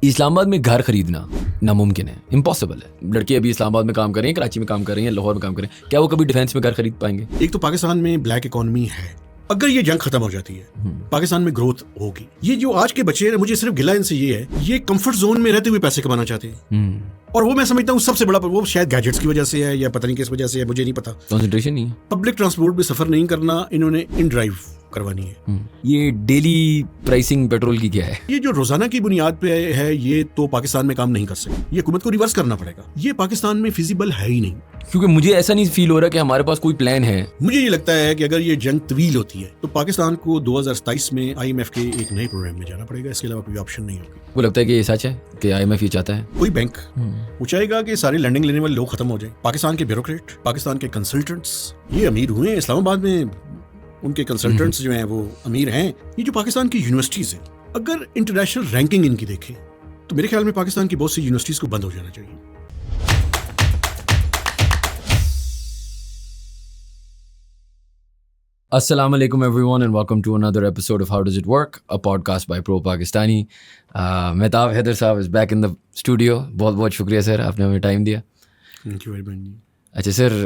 اسلام آباد میں گھر خریدنا ناممکن ہے, امپاسبل ہے. لڑکے ابھی اسلام آباد میں کام کر رہے ہیں, کراچی میں کام کر رہے ہیں, لاہور میں کام کر رہے ہیں, کیا وہ کبھی ڈیفینس میں گھر خرید پائیں گے؟ ایک تو پاکستان میں بلیک اکانومی ہے, اگر یہ جنگ ختم ہو جاتی ہے پاکستان میں گروتھ ہوگی. یہ جو آج کے بچے ہیں, مجھے صرف گلہ ان سے یہ ہے, یہ کمفرٹ زون میں رہتے ہوئے پیسے کمانا چاہتے ہیں, اور وہ میں سمجھتا ہوں سب سے بڑا وہ شاید گیجٹس کی وجہ سے ہے یا پتہ نہیں کس وجہ سے ہے, مجھے نہیں پتا. کنسنٹریشن نہیں ہے. پبلک ٹرانسپورٹ میں سفر نہیں کرنا انہوں نے ان ڈرائیو کروانی ہے. یہ ڈیلی پرائسنگ پیٹرول کی کیا ہے؟ یہ جو روزانہ کی بنیاد پہ ہے, یہ تو پاکستان میں کام نہیں کر سکتے. یہ حکومت کو ریورس کرنا پڑے گا. یہ پاکستان میں فیزیبل ہے ہی نہیں, کیونکہ مجھے ایسا نہیں فیل ہو رہا کہ ہمارے پاس کوئی پلان ہے. مجھے یہ لگتا ہے کہ اگر یہ جنگ طویل ہوتی ہے تو پاکستان کو 2027 میں IMF کے ایک نئے پروگرام میں جانا پڑے گا, اس کے علاوہ کوئی آپشن نہیں ہوگی. وہ لگتا ہے کہ یہ سچ ہے کہ IMF یہ چاہتا ہے. کوئی بینک وہ چاہے گا کہ سارے لینڈنگ لینے والے لوگ ختم ہو جائیں. پاکستان کے بیوروکریٹ, پاکستان کے کنسلٹنٹس یہ امیر ہوئے ہیں. اسلام آباد میں ان کے کنسلٹنٹس جو ہیں وہ امیر ہیں. یہ جو پاکستان کی یونیورسٹیز ہیں, اگر انٹرنیشنل رینکنگ ان کی دیکھیں تو میرے خیال میں پاکستان کی بہت سی یونیورسٹیز کو بند ہو جانا چاہیے. السلام علیکم everyone and welcome to another episode of how does it work, a podcast by ProPakistani. Mahtab Haider صاحب is back in the studio. بہت بہت شکریہ سر, آپ نے ہمیں ٹائم دیا. تھینک یو ویری مچ. اچھا سر,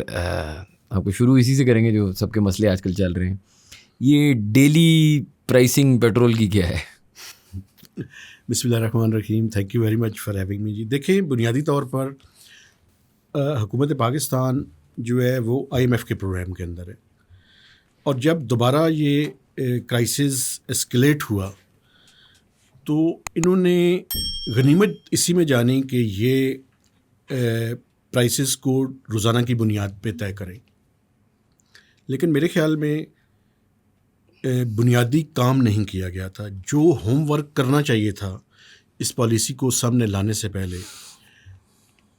آپ کو شروع اسی سے کریں گے جو سب کے مسئلے آج کل چل رہے ہیں. یہ ڈیلی پرائسنگ پیٹرول کی کیا ہے؟ بسم اللہ الرحمن الرحیم. Thank you very much for having me. جی دیکھیں, بنیادی طور پر حکومت پاکستان جو ہے وہ IMF کے پروگرام کے اندر ہے, اور جب دوبارہ یہ کرائسس اسکلیٹ ہوا تو انہوں نے غنیمت اسی میں جانی کہ یہ پرائسز کو روزانہ کی بنیاد پہ طے کریں. لیکن میرے خیال میں بنیادی کام نہیں کیا گیا تھا. جو ہوم ورک کرنا چاہیے تھا اس پالیسی کو سامنے لانے سے پہلے,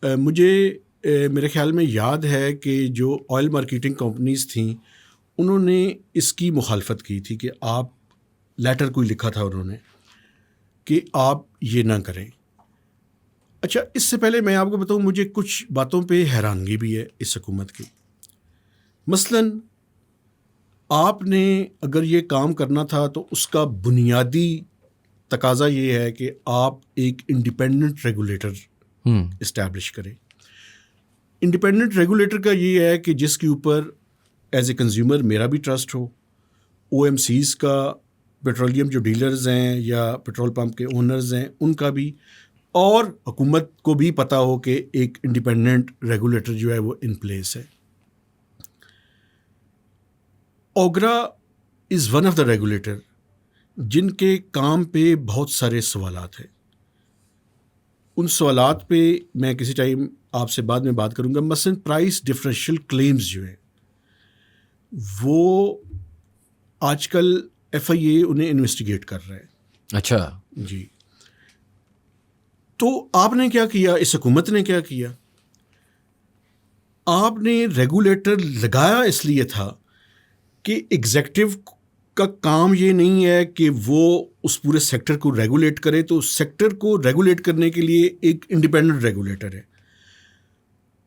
مجھے میرے خیال میں یاد ہے کہ جو آئل مارکیٹنگ کمپنیز تھیں انہوں نے اس کی مخالفت کی تھی کہ آپ لیٹر کوئی لکھا تھا انہوں نے کہ آپ یہ نہ کریں. اچھا, اس سے پہلے میں آپ کو بتاؤں, مجھے کچھ باتوں پہ حیرانگی بھی ہے اس حکومت کی. مثلاً آپ نے اگر یہ کام کرنا تھا تو اس کا بنیادی تقاضا یہ ہے کہ آپ ایک انڈیپینڈنٹ ریگولیٹر اسٹیبلش کریں. انڈیپینڈنٹ ریگولیٹر کا یہ ہے کہ جس کے اوپر ایز اے کنزیومر میرا بھی ٹرسٹ ہو, OMCs کا, پیٹرولیم جو ڈیلرز ہیں یا پیٹرول پمپ کے اونرز ہیں ان کا بھی, اور حکومت کو بھی پتہ ہو کہ ایک انڈیپینڈنٹ ریگولیٹر جو ہے وہ ان پلیس ہے. OGRA is one of the regulator جن کے کام پہ بہت سارے سوالات ہیں. ان سوالات پہ میں کسی ٹائم آپ سے بعد میں بات کروں گا. مثلاً پرائس ڈفرینشیل کلیمز جو ہیں وہ آج کل FIA انہیں انویسٹیگیٹ کر رہا ہے. اچھا جی, تو آپ نے کیا کیا, اس حکومت نے کیا کیا, آپ نے ریگولیٹر لگایا اس لیے تھا کہ ایگزیکٹو کا کام یہ نہیں ہے کہ وہ اس پورے سیکٹر کو ریگولیٹ کرے, تو سیکٹر کو ریگولیٹ کرنے کے لیے ایک انڈیپینڈنٹ ریگولیٹر ہے.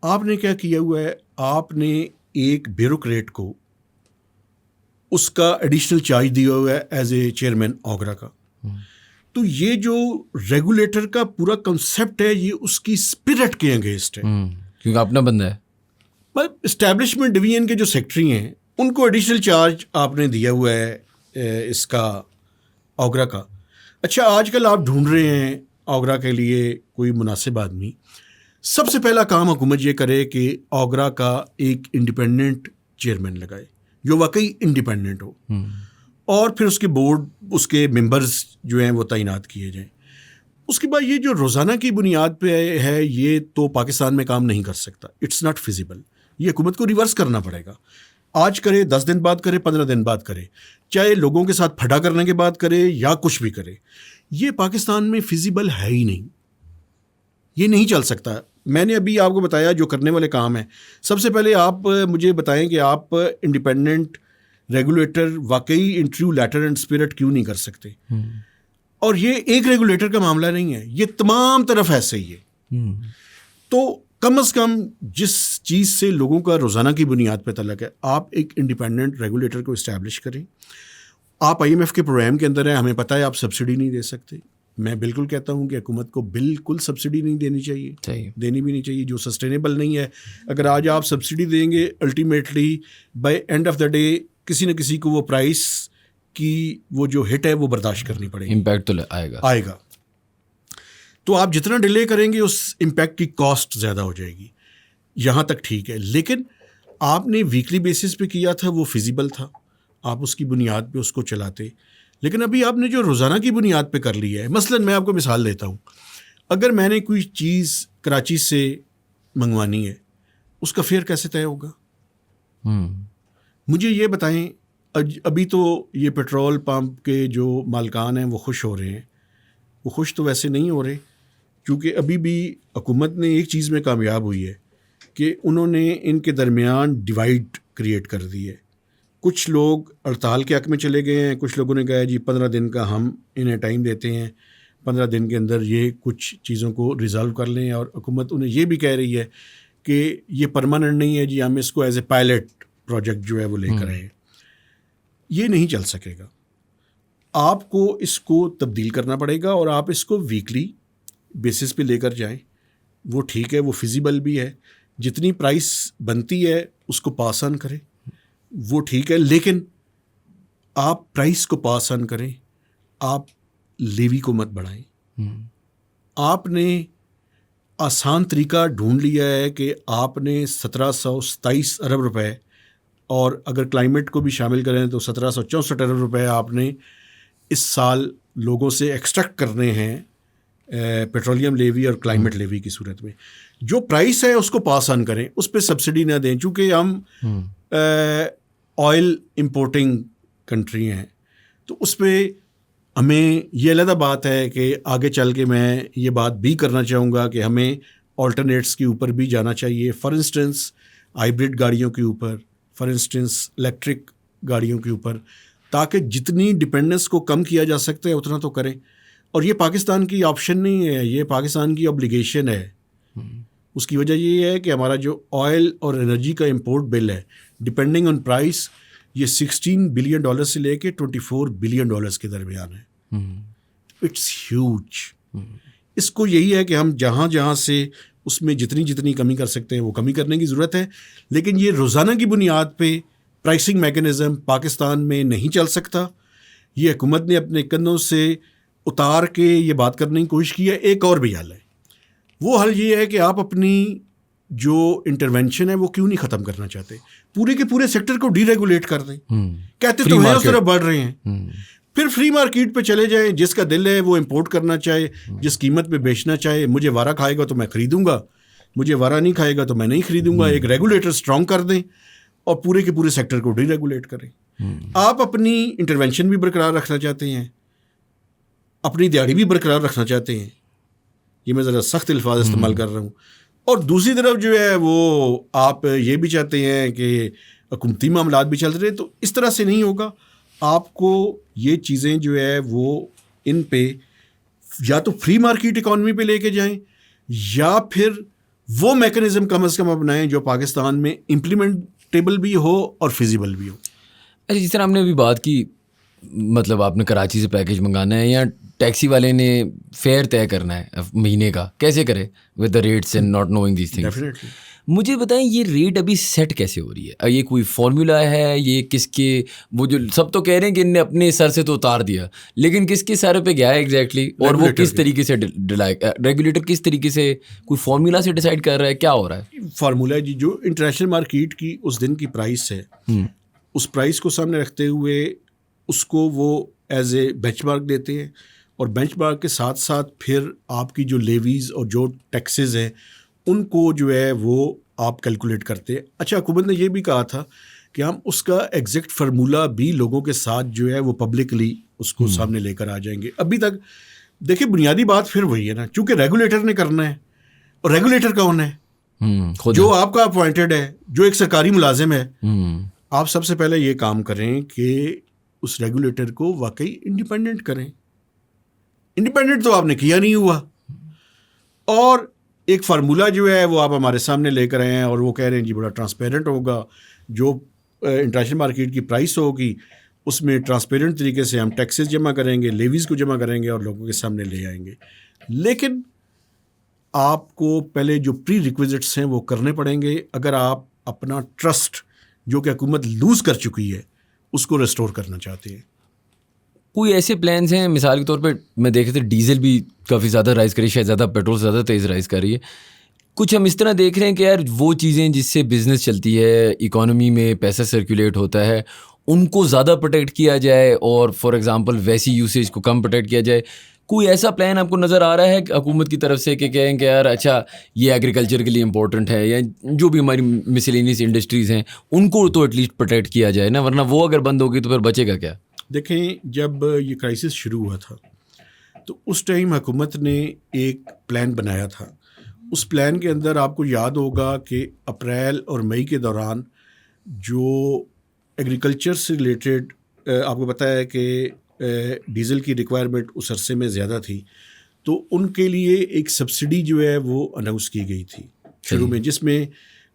آپ نے کیا کیا ہوا ہے, آپ نے ایک بیوروکریٹ کو اس کا ایڈیشنل چارج دیا ہوا ہے ایز اے چیئرمین اوگرا کا. تو یہ جو ریگولیٹر کا پورا کنسیپٹ ہے یہ اس کی اسپرٹ کے اگینسٹ ہے, کیونکہ اپنا بندہ ہے. اسٹیبلشمنٹ ڈویژن کے جو سیکٹری ہیں ان کو ایڈیشنل چارج آپ نے دیا ہوا ہے اس کا اوگرا کا. اچھا, آج کل آپ ڈھونڈ رہے ہیں اوگرا کے لیے کوئی مناسب آدمی. سب سے پہلا کام حکومت یہ کرے کہ اوگرا کا ایک انڈیپینڈنٹ چیئرمین لگائے جو واقعی انڈیپینڈنٹ ہو, اور پھر اس کے بورڈ, اس کے ممبرز جو ہیں وہ تعینات کیے جائیں. اس کے بعد یہ جو روزانہ کی بنیاد پہ ہے یہ تو پاکستان میں کام نہیں کر سکتا. It's not feasible. یہ حکومت کو ریورس کرنا پڑے گا. آج کرے, 10 دن بعد کرے, 15 دن بعد کرے, چاہے لوگوں کے ساتھ پھٹا کرنے کے بعد کرے یا کچھ بھی کرے, یہ پاکستان میں فیزیبل ہے ہی نہیں. یہ نہیں چل سکتا. میں نے ابھی آپ کو بتایا جو کرنے والے کام ہیں. سب سے پہلے آپ مجھے بتائیں کہ آپ انڈیپینڈنٹ ریگولیٹر واقعی انٹرویو لیٹر اینڈ اسپرٹ کیوں نہیں کر سکتے. اور یہ ایک ریگولیٹر کا معاملہ نہیں ہے, یہ تمام طرف ایسے ہی ہے. تو کم از کم جس چیز سے لوگوں کا روزانہ کی بنیاد پہ تعلق ہے, آپ ایک انڈیپینڈنٹ ریگولیٹر کو اسٹیبلش کریں. آپ IMF کے پروگرام کے اندر ہیں, ہمیں پتہ ہے آپ سبسڈی نہیں دے سکتے, میں بالکل کہتا ہوں کہ حکومت کو بالکل سبسڈی نہیں دینی چاہیے, دینی بھی نہیں چاہیے, جو سسٹینیبل نہیں ہے. اگر آج آپ سبسڈی دیں گے, ultimately by and of the day کسی نہ کسی کو وہ پرائس کی وہ جو ہٹ ہے وہ برداشت کرنی پڑے گی, امپیکٹ تو آئے گا. تو آپ جتنا ڈیلے کریں گے اس امپیکٹ کی کاسٹ زیادہ ہو جائے گی. یہاں تک ٹھیک ہے, لیکن آپ نے ویکلی بیسس پہ کیا تھا, وہ فیزیبل تھا, آپ اس کی بنیاد پہ اس کو چلاتے. لیکن ابھی آپ نے جو روزانہ کی بنیاد پہ کر لی ہے, مثلاً میں آپ کو مثال دیتا ہوں, اگر میں نے کوئی چیز کراچی سے منگوانی ہے, اس کا فیئر کیسے طے ہوگا؟ مجھے یہ بتائیں. ابھی تو یہ پیٹرول پمپ کے جو مالکان ہیں وہ خوش ہو رہے ہیں. وہ خوش تو ویسے نہیں ہو رہے, کیونکہ ابھی بھی حکومت نے ایک چیز میں کامیاب ہوئی ہے کہ انہوں نے ان کے درمیان ڈیوائڈ کریٹ کر دی ہے. کچھ لوگ ہڑتال کے حق میں چلے گئے ہیں, کچھ لوگوں نے کہا جی 15 دن کا ہم انہیں ٹائم دیتے ہیں, 15 دن کے اندر یہ کچھ چیزوں کو ریزالو کر لیں. اور حکومت انہیں یہ بھی کہہ رہی ہے کہ یہ پرماننٹ نہیں ہے جی, ہم اس کو ایز اے پائلٹ پروجیکٹ جو ہے وہ لے کر آئے. یہ نہیں چل سکے گا, آپ کو اس کو تبدیل کرنا پڑے گا, اور آپ اس کو ویکلی بیسس پہ لے کر جائیں. وہ ٹھیک ہے, وہ فیزیبل بھی ہے, جتنی پرائس بنتی ہے اس کو پاس آن کریں, وہ ٹھیک ہے. لیکن آپ پرائس کو پاس آن کریں, آپ لیوی کو مت بڑھائیں. آپ نے آسان طریقہ ڈھونڈ لیا ہے کہ آپ نے 1727 ارب روپے, اور اگر کلائمیٹ کو بھی شامل کریں تو 1764 ارب روپے آپ نے اس سال لوگوں سے ایکسٹریکٹ کرنے ہیں پیٹرولیم لیوی اور کلائمیٹ لیوی کی صورت میں. جو پرائس ہے اس کو پاس آن کریں, اس پہ سبسڈی نہ دیں. چونکہ ہم آئل امپورٹنگ کنٹری ہیں, تو اس پہ ہمیں یہ علیحدہ بات ہے کہ آگے چل کے میں یہ بات بھی کرنا چاہوں گا کہ ہمیں آلٹرنیٹس کے اوپر بھی جانا چاہیے. فار انسٹنس ہائیبرڈ گاڑیوں کے اوپر, فار انسٹنس الیکٹرک گاڑیوں کے اوپر, تاکہ جتنی ڈپینڈنس کو کم کیا جا سکتا ہے اتنا تو کریں. اور یہ پاکستان کی آپشن نہیں ہے, یہ پاکستان کی اوبلیگیشن ہے. اس کی وجہ یہ ہے کہ ہمارا جو آئل اور انرجی کا امپورٹ بل ہے, ڈپینڈنگ آن پرائس, یہ $16 بلین سے لے کے $24 بلین کے درمیان ہے. It's huge. اس کو یہی ہے کہ ہم جہاں جہاں سے اس میں جتنی کمی کر سکتے ہیں وہ کمی کرنے کی ضرورت ہے. لیکن یہ روزانہ کی بنیاد پہ پرائسنگ میکینزم پاکستان میں نہیں چل سکتا. یہ حکومت نے اپنے کندھوں سے اتار کے یہ بات کرنے کی کوشش کی ہے. ایک اور بھی حل ہے, وہ حل یہ ہے کہ آپ اپنی جو انٹرونشن ہے وہ کیوں نہیں ختم کرنا چاہتے, پورے کے پورے سیکٹر کو ڈی ریگولیٹ کر دیں. کہتے تو ہیں اس طرف بڑھ رہے ہیں, پھر فری مارکیٹ پہ چلے جائیں. جس کا دل ہے وہ امپورٹ کرنا چاہے, جس قیمت پہ بیچنا چاہے. مجھے وارا کھائے گا تو میں خریدوں گا, مجھے وارا نہیں کھائے گا تو میں نہیں خریدوں گا. ایک ریگولیٹر اسٹرانگ کر دیں اور پورے کے پورے سیکٹر کو ڈی ریگولیٹ کریں. آپ اپنی انٹرونشن بھی برقرار رکھنا چاہتے ہیں, اپنی دیہڑی بھی برقرار رکھنا چاہتے ہیں, یہ میں ذرا سخت الفاظ استعمال کر رہا ہوں, اور دوسری طرف جو ہے وہ آپ یہ بھی چاہتے ہیں کہ حکومتی معاملات بھی چل رہے. تو اس طرح سے نہیں ہوگا. آپ کو یہ چیزیں جو ہے وہ ان پہ یا تو فری مارکیٹ اکانومی پہ لے کے جائیں, یا پھر وہ میکانزم کم از کم اپنائیں جو پاکستان میں امپلیمنٹیبل بھی ہو اور فیزیبل بھی ہو. اچھا, جس طرح ہم نے ابھی بات کی, مطلب آپ نے کراچی سے پیکیج منگانا ہے یا ٹیکسی والے نے فیئر طے کرنا ہے مہینے کا, کیسے کرے with the rates and not knowing these things. مجھے بتائیں یہ ریٹ ابھی سیٹ کیسے ہو رہی ہے؟ یہ کوئی فارمولا ہے, یہ کس کے, وہ جو سب تو کہہ رہے ہیں کہ ان نے اپنے سر سے تو اتار دیا, لیکن کس کے سر پہ گیا ہے ایگزیکٹلی, اور وہ کس طریقے سے ریگولیٹر کس طریقے سے کوئی فارمولا سے ڈیسائیڈ کر رہا ہے, کیا ہو رہا ہے؟ فارمولا جی جو انٹرنیشنل مارکیٹ کی اس دن کی پرائس ہے, اس پرائس کو سامنے رکھتے ہوئے اس کو وہ ایز اے بینچ مارک دیتے ہیں, اور بینچ مارک کے ساتھ ساتھ پھر آپ کی جو لیویز اور جو ٹیکسز ہیں ان کو جو ہے وہ آپ کیلکولیٹ کرتے ہیں. اچھا, حکومت نے یہ بھی کہا تھا کہ ہم اس کا ایگزیکٹ فارمولا بھی لوگوں کے ساتھ جو ہے وہ پبلکلی اس کو سامنے لے کر آ جائیں گے. ابھی تک دیکھیں بنیادی بات پھر وہی ہے نا, چونکہ ریگولیٹر نے کرنا ہے, اور ریگولیٹر کون ہے؟ جو آپ کا اپوائنٹڈ ہے, جو ایک سرکاری ملازم ہے. آپ سب سے پہلے یہ کام کریں کہ اس ریگولیٹر کو واقعی انڈیپینڈنٹ کریں. انڈیپینڈنٹ تو آپ نے کیا نہیں ہوا, اور ایک فارمولا جو ہے وہ آپ ہمارے سامنے لے کر آئے ہیں, اور وہ کہہ رہے ہیں جی بڑا ٹرانسپیرنٹ ہوگا, جو انٹرنیشنل مارکیٹ کی پرائس ہوگی اس میں ٹرانسپیرنٹ طریقے سے ہم ٹیکسز جمع کریں گے, لیویز کو جمع کریں گے اور لوگوں کے سامنے لے آئیں گے. لیکن آپ کو پہلے جو پری ریکویزٹس ہیں وہ کرنے پڑیں گے اگر آپ اپنا ٹرسٹ جو کہ حکومت لوز کر چکی ہے اس کو ریسٹور کرنا چاہتے ہیں. کوئی ایسے پلانس ہیں, مثال کے طور پہ میں دیکھے تھے ڈیزل بھی کافی زیادہ رائز کری, شاید زیادہ پیٹرول سے زیادہ تیز رائز کر رہی ہے. کچھ ہم اس طرح دیکھ رہے ہیں کہ یار وہ چیزیں جس سے بزنس چلتی ہے, اکانومی میں پیسہ سرکولیٹ ہوتا ہے, ان کو زیادہ پروٹیکٹ کیا جائے اور فار ایگزامپل ویسی یوسیج کو کم پروٹیکٹ کیا جائے. کوئی ایسا پلان آپ کو نظر آ رہا ہے کہ حکومت کی طرف سے کہ کہیں کہ یار اچھا یہ ایگریکلچر کے لیے امپورٹنٹ ہے, یا جو بھی ہماری مسلینیس انڈسٹریز ہیں ان کو تو ایٹ لیسٹ پروٹیکٹ کیا جائے نا, ورنہ وہ اگر بند ہوگی تو پھر بچے گا کیا؟ دیکھیں, جب یہ کرائسس شروع ہوا تھا تو اس ٹائم حکومت نے ایک پلان بنایا تھا. اس پلان کے اندر آپ کو یاد ہوگا کہ اپریل اور مئی کے دوران جو ایگریکلچر سے ریلیٹڈ آپ کو پتہ ہے کہ ڈیزل کی ریکوائرمنٹ اس عرصے میں زیادہ تھی, تو ان کے لیے ایک سبسڈی جو ہے وہ اناؤنس کی گئی تھی شروع میں, جس میں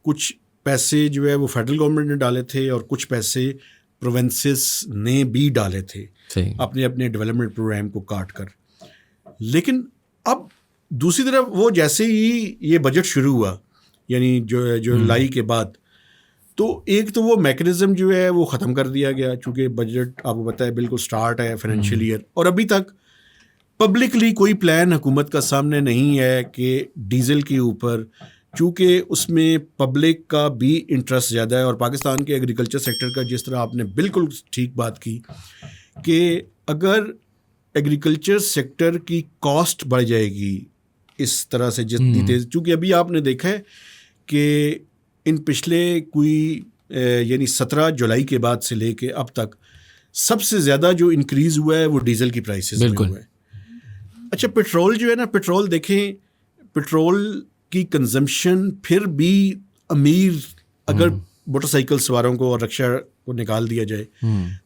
کچھ پیسے جو ہے وہ فیڈرل گورنمنٹ نے ڈالے تھے اور کچھ پیسے پروونسز نے بھی ڈالے تھے اپنے اپنے ڈیولپمنٹ پروگرام کو کاٹ کر. لیکن اب دوسری طرف وہ جیسے ہی یہ بجٹ شروع ہوا, یعنی جو جولائی کے بعد, تو ایک تو وہ میکنزم جو ہے وہ ختم کر دیا گیا, چونکہ بجٹ آپ کو پتہ ہے بالکل سٹارٹ ہے فائنینشیل ایئر, اور ابھی تک پبلکلی کوئی پلان حکومت کا سامنے نہیں ہے کہ ڈیزل کے اوپر, چونکہ اس میں پبلک کا بھی انٹرسٹ زیادہ ہے. اور پاکستان کے ایگریکلچر سیکٹر کا, جس طرح آپ نے بالکل ٹھیک بات کی کہ اگر ایگریکلچر سیکٹر کی کاسٹ بڑھ جائے گی اس طرح سے جتنی تیز, چونکہ ابھی آپ نے دیکھا ہے کہ ان پچھلے کوئی یعنی 17 جولائی کے بعد سے لے کے اب تک سب سے زیادہ جو انکریز ہوا ہے وہ ڈیزل کی پرائسز میں ہوا ہے. اچھا, پیٹرول جو ہے نا, پیٹرول دیکھیں, پیٹرول کی کنزمپشن پھر بھی امیر, اگر موٹر سائیکل سواروں کو اور رکشہ کو نکال دیا جائے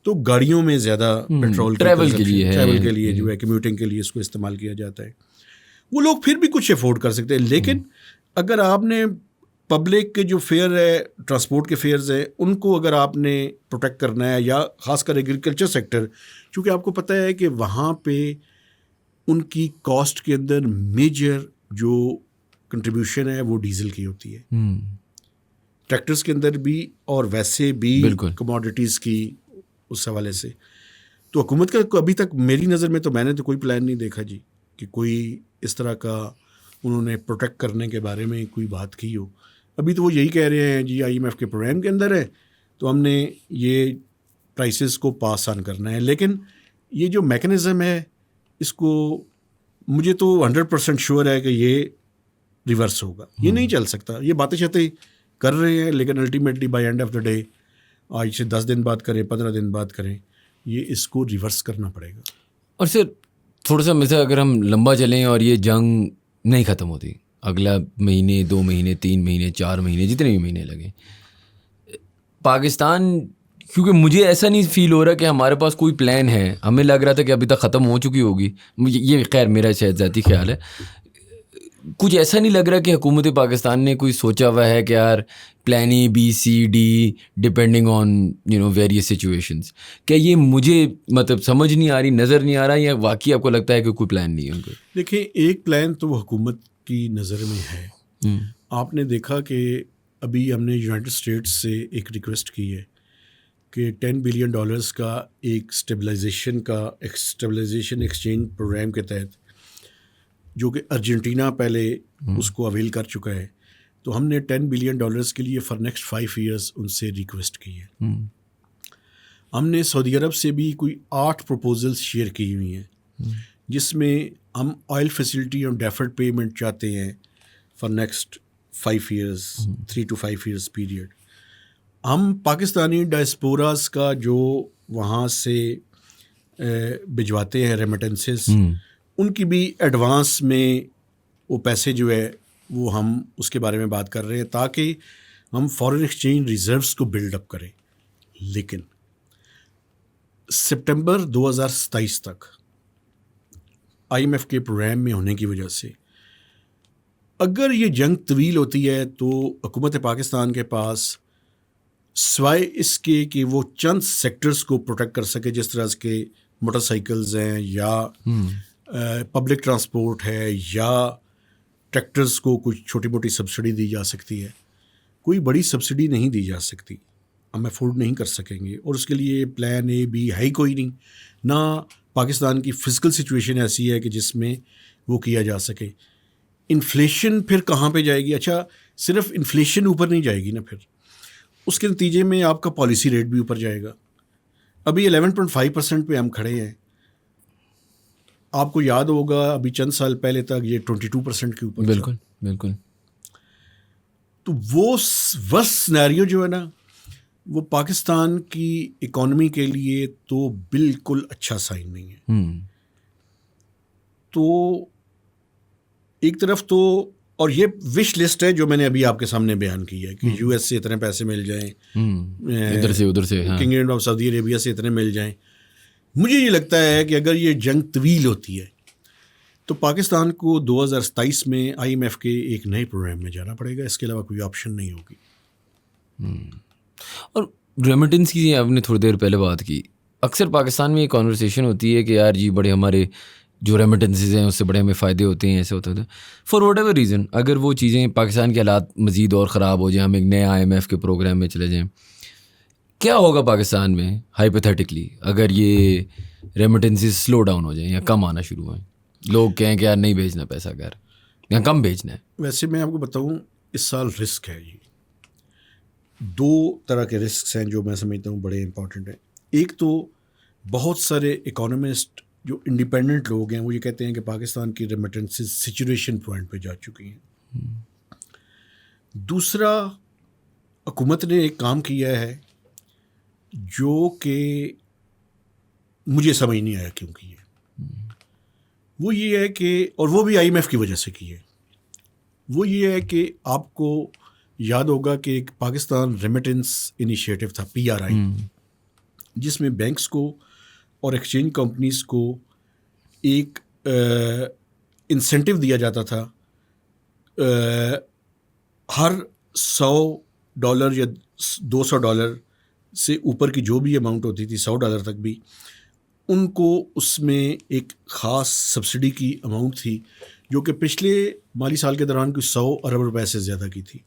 تو گاڑیوں میں زیادہ پیٹرول ٹریول کے لیے جو ہے کمیوٹنگ کے لیے اس کو استعمال کیا جاتا ہے. وہ لوگ پھر بھی کچھ افورڈ کر سکتے ہیں. لیکن اگر آپ نے پبلک کے جو فیئر ہے, ٹرانسپورٹ کے فیئرز ہیں, ان کو اگر آپ نے پروٹیکٹ کرنا ہے, یا خاص کر ایگریکلچر سیکٹر, چونکہ آپ کو پتہ ہے کہ وہاں پہ ان کی کاسٹ کے اندر میجر جو کنٹریبیوشن ہے وہ ڈیزل کی ہوتی ہے, ٹریکٹرز کے اندر بھی اور ویسے بھی کموڈیٹیز کی اس حوالے سے. تو حکومت کا ابھی تک میری نظر میں تو میں نے تو کوئی پلان نہیں دیکھا جی کہ کوئی اس طرح کا انہوں نے پروٹیکٹ کرنے کے بارے میں کوئی بات کی ہو. ابھی تو وہ یہی کہہ رہے ہیں جی IMF کے پروگرام کے اندر ہے تو ہم نے یہ پرائسز کو پاس آن کرنا ہے. لیکن یہ جو میکنزم ہے اس کو مجھے تو 100% شیور ہے کہ یہ ریورس ہوگا, یہ نہیں چل سکتا. یہ باتیں شاتیں کر رہے ہیں لیکن ultimately by and of the day, آج سے 10 دن بعد کریں, 15 دن بعد کریں, یہ اس کو ریورس کرنا پڑے گا. اور سر تھوڑا سا مثلا اگر ہم لمبا چلیں اور یہ جنگ نہیں ختم ہوتی, اگلا مہینے 2 مہینے 3 مہینے 4 مہینے جتنے بھی مہینے لگیں, پاکستان, کیونکہ مجھے ایسا نہیں فیل ہو رہا کہ ہمارے پاس کوئی پلان ہے, ہمیں لگ رہا تھا کہ ابھی تک ختم ہو چکی ہوگی, یہ خیر میرا شاید ذاتی خیال ہے, کچھ ایسا نہیں لگ رہا کہ حکومت پاکستان نے کوئی سوچا ہوا ہے کہ یار plan A B C D depending on various situations. کیا یہ مجھے مطلب سمجھ نہیں آ رہی, نظر نہیں آ رہا, یا واقعی آپ کو لگتا ہے کہ کوئی پلان نہیں ہے ان کو؟ دیکھیں, ایک پلان تو وہ حکومت کی نظر میں ہے. آپ نے دیکھا کہ ابھی ہم نے یونائٹڈ اسٹیٹس سے ایک ریکویسٹ کی ہے کہ $10 بلین کا ایک اسٹیبلائزیشن ایکسچینج پروگرام کے تحت, جو کہ ارجنٹینا پہلے اس کو اویل کر چکا ہے, تو ہم نے $10 بلین کے لیے فار نیکسٹ 5 ایئرس ان سے ریکویسٹ کی ہے. ہم نے سعودی عرب سے بھی کوئی 8 پروپوزلس شیئر کی ہوئی ہیں, جس میں ہم آئل فیسلٹی اور ڈیفرڈ پیمنٹ چاہتے ہیں for next 5 years, 3 to 5 years period. ہم پاکستانی ڈائسپوراز کا جو وہاں سے بھجواتے ہیں ریمیٹنسز, ان کی بھی ایڈوانس میں وہ پیسے جو ہے وہ ہم اس کے بارے میں بات کر رہے ہیں تاکہ ہم فارن ایکسچینج ریزروز کو بلڈ اپ کریں. لیکن سپٹمبر 2027 تک IMF کے پروگرام میں ہونے کی وجہ سے اگر یہ جنگ طویل ہوتی ہے تو حکومت پاکستان کے پاس سوائے اس کے کہ وہ چند سیکٹرز کو پروٹیکٹ کر سکے، جس طرح کے موٹر سائیکلز ہیں یا پبلک ٹرانسپورٹ ہے یا ٹریکٹرز کو کچھ چھوٹی موٹی سبسڈی دی جا سکتی ہے، کوئی بڑی سبسڈی نہیں دی جا سکتی، ہم افورڈ نہیں کر سکیں گے، اور اس کے لیے پلان اے بی ہے ہی کوئی نہیں، نہ پاکستان کی فزیکل سچویشن ایسی ہے کہ جس میں وہ کیا جا سکے۔ انفلیشن پھر کہاں پہ جائے گی؟ اچھا صرف انفلیشن اوپر نہیں جائے گی نا، پھر اس کے نتیجے میں آپ کا پالیسی ریٹ بھی اوپر جائے گا۔ ابھی 11.5% پہ ہم کھڑے ہیں، آپ کو یاد ہوگا ابھی چند سال پہلے تک یہ 22% کے اوپر۔ بالکل بالکل۔ تو وہ سینیریو جو ہے نا، وہ پاکستان کی اکانومی کے لیے تو بالکل اچھا سائن نہیں ہے۔ تو ایک طرف تو، اور یہ وش لسٹ ہے جو میں نے ابھی آپ کے سامنے بیان کی ہے کہ یو ایس سے اتنے پیسے مل جائیں، ادھر سے ادھر سے، کنگڈم آف سعودی عربیہ سے اتنے مل جائیں۔ مجھے یہ لگتا ہے کہ اگر یہ جنگ طویل ہوتی ہے تو پاکستان کو 2027 میں IMF کے ایک نئے پروگرام میں جانا پڑے گا، اس کے علاوہ کوئی آپشن نہیں ہوگی۔ اور ریمیٹنس کی آپ نے تھوڑی دیر پہلے بات کی، اکثر پاکستان میں یہ کانورسیشن ہوتی ہے کہ یار جی بڑے ہمارے جو ریمیٹنسز ہیں اس سے بڑے ہمیں فائدے ہوتے ہیں، ایسے ہوتا ہے فار واٹ ایور ریزن۔ اگر وہ چیزیں پاکستان کے حالات مزید اور خراب ہو جائیں، ہم ایک نئے IMF کے پروگرام میں چلے جائیں، کیا ہوگا پاکستان میں ہائپوتھیٹکلی اگر یہ ریمیٹنسز سلو ڈاؤن ہو جائیں یا کم آنا شروع ہوئیں، لوگ کہیں کہ یار نہیں بھیجنا پیسہ گھر یا کم بھیجنا ہے؟ ویسے میں آپ کو بتاؤں، اس سال رسک ہے، یہ دو طرح کے رسکس ہیں جو میں سمجھتا ہوں بڑے امپورٹنٹ ہیں۔ ایک تو بہت سارے اکانومسٹ جو انڈیپینڈنٹ لوگ ہیں وہ یہ کہتے ہیں کہ پاکستان کی ریمیٹنسز سچویشن پوائنٹ پہ جا چکی ہیں۔ دوسرا، حکومت نے ایک کام کیا ہے جو کہ مجھے سمجھ نہیں آیا کیوں کی ہے، وہ یہ ہے کہ، اور وہ بھی IMF کی وجہ سے کی ہے، وہ یہ ہے کہ آپ کو یاد ہوگا کہ ایک پاکستان ریمیٹنس انیشیٹو تھا PRI، جس میں بینکس کو اور ایکسچینج کمپنیز کو ایک انسینٹیو دیا جاتا تھا، ہر $100 یا $200 سے اوپر کی جو بھی اماؤنٹ ہوتی تھی، $100 تک بھی، ان کو اس میں ایک خاص سبسڈی کی اماؤنٹ تھی جو کہ پچھلے مالی سال کے دوران کوئی 100 ارب روپے سے زیادہ کی تھی۔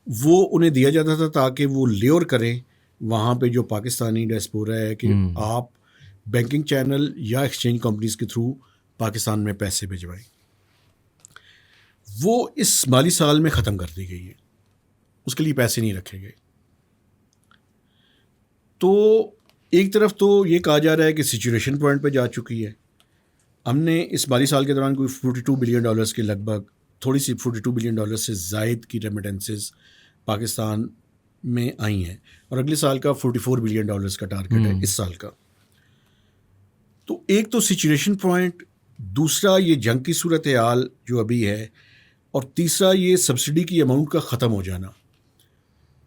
وہ انہیں دیا جاتا تھا تاکہ وہ لیور کریں وہاں پہ جو پاکستانی ڈائسپورا ہے کہ آپ بینکنگ چینل یا ایکسچینج کمپنیز کے تھرو پاکستان میں پیسے بھجوائیں۔ وہ اس مالی سال میں ختم کر دی گئی ہے، اس کے لیے پیسے نہیں رکھے گئے۔ تو ایک طرف تو یہ کہا جا رہا ہے کہ سچویشن پوائنٹ پہ جا چکی ہے، ہم نے اس مالی سال کے دوران کوئی $42 بلین کے لگ بھگ، تھوڑی سی $42 بلین سے زائد کی ریمیٹنسز پاکستان میں آئی ہیں، اور اگلے سال کا $44 بلین کا ٹارگیٹ ہے اس سال کا۔ تو ایک تو سچویشن پوائنٹ، دوسرا یہ جنگ کی صورتحال جو ابھی ہے، اور تیسرا یہ سبسڈی کی اماؤنٹ کا ختم ہو جانا،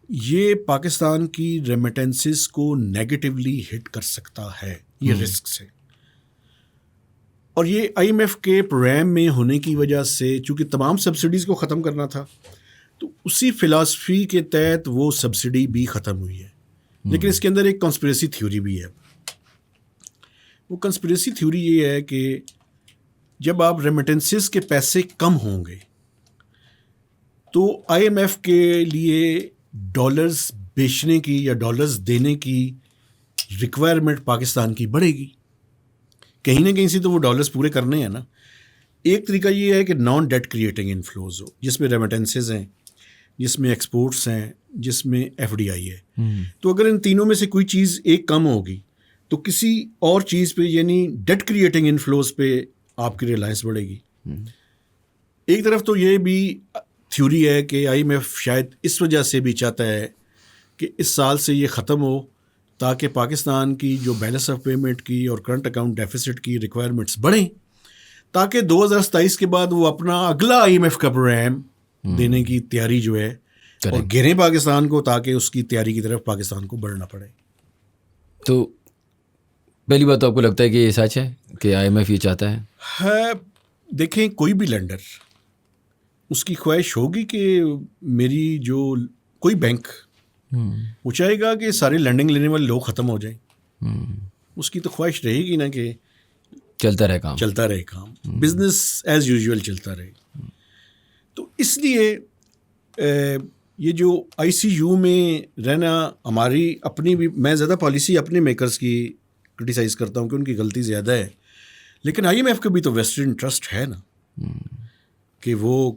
یہ پاکستان کی ریمیٹنسز کو نیگیٹیولی ہٹ کر سکتا ہے، یہ رسک سے۔ اور یہ IMF کے پروگرام میں ہونے کی وجہ سے، چونکہ تمام سبسڈیز کو ختم کرنا تھا، تو اسی فلاسفی کے تحت وہ سبسڈی بھی ختم ہوئی ہے۔ لیکن اس کے اندر ایک کنسپریسی تھیوری بھی ہے۔ وہ کنسپریسی تھیوری یہ ہے کہ جب آپ ریمیٹنسز کے پیسے کم ہوں گے تو IMF کے لیے ڈالرز بیچنے کی یا ڈالرز دینے کی ریکوائرمنٹ پاکستان کی بڑھے گی، کہیں نہ کہیں سے تو وہ ڈالرز پورے کرنے ہیں نا۔ ایک طریقہ یہ ہے کہ نان ڈیٹ کریٹنگ انفلوز ہو، جس میں ریمیٹنسز ہیں، جس میں ایکسپورٹس ہیں، جس میں FDI ہے۔ تو اگر ان تینوں میں سے کوئی چیز ایک کم ہوگی تو کسی اور چیز پہ، یعنی ڈیٹ کریٹنگ انفلوز پہ آپ کی ریلائنس بڑھے گی۔ ایک طرف تو یہ بھی تھیوری ہے کہ IMF شاید اس وجہ سے بھی چاہتا ہے کہ اس سال سے یہ ختم ہو تاکہ پاکستان کی جو بیلنس آف پیمنٹ کی اور کرنٹ اکاؤنٹ ڈیفیسٹ کی ریکوائرمنٹس بڑھیں، تاکہ 2027 کے بعد وہ اپنا اگلا IMF کا پروگرام دینے کی تیاری جو ہے اور گھیریں پاکستان کو، تاکہ اس کی تیاری کی طرف پاکستان کو بڑھنا پڑے۔ تو پہلی بات تو آپ کو لگتا ہے کہ یہ سچ ہے کہ IMF یہ چاہتا ہے؟ دیکھیں، کوئی بھی لینڈر، اس کی خواہش ہوگی کہ میری جو کوئی بینک وہ چاہے گا کہ سارے لینڈنگ لینے والے لوگ ختم ہو جائیں. اس کی تو خواہش رہے گی نا کہ چلتا رہے کام, بزنس ایز یوزول چلتا رہے. تو اس لیے یہ جو آئی سی یو میں رہنا ہماری اپنی بھی, میں زیادہ پالیسی اپنے میکرز کی کرٹیسائز کرتا ہوں کہ ان کی غلطی زیادہ ہے, لیکن آئی ایم ایف کا بھی تو ویسٹرن انٹرسٹ ہے نا کہ وہ